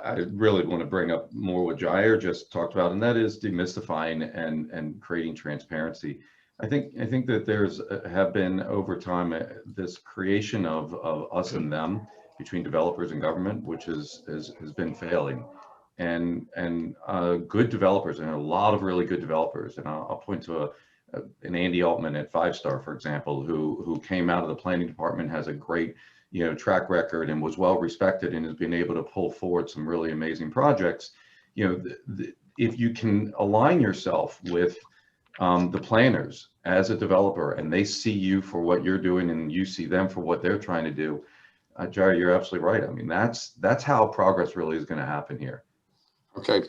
Speaker 6: I really want to bring up more what Jair just talked about, and that is demystifying and creating transparency. I think that there's have been over time this creation of us and them between developers and government, which has been failing. and good developers, and a lot of really good developers. And I'll point to an Andy Altman at 5-Star, for example, who came out of the planning department, has a great track record, and was well respected, and has been able to pull forward some really amazing projects. If you can align yourself with the planners as a developer, and they see you for what you're doing, and you see them for what they're trying to do, Jerry, you're absolutely right. I mean, that's how progress really is going to happen here.
Speaker 2: Okay,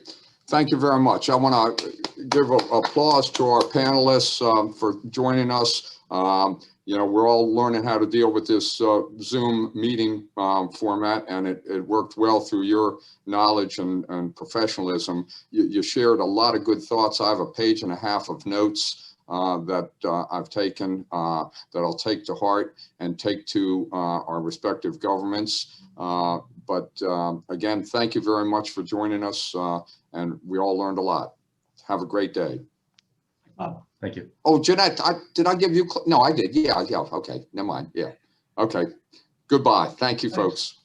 Speaker 2: thank you very much. I want to give applause to our panelists for joining us. We're all learning how to deal with this Zoom meeting format, and it worked well through your knowledge and professionalism. You shared a lot of good thoughts. I have a page and a half of notes that I've taken, that I'll take to heart and take to our respective governments. But again, thank you very much for joining us, and we all learned a lot. Have a great day.
Speaker 6: Thank you.
Speaker 2: Oh, Jeanette, did I give you? No, I did. Yeah. Okay. Never mind. Yeah. Okay. Goodbye. Thank you, folks.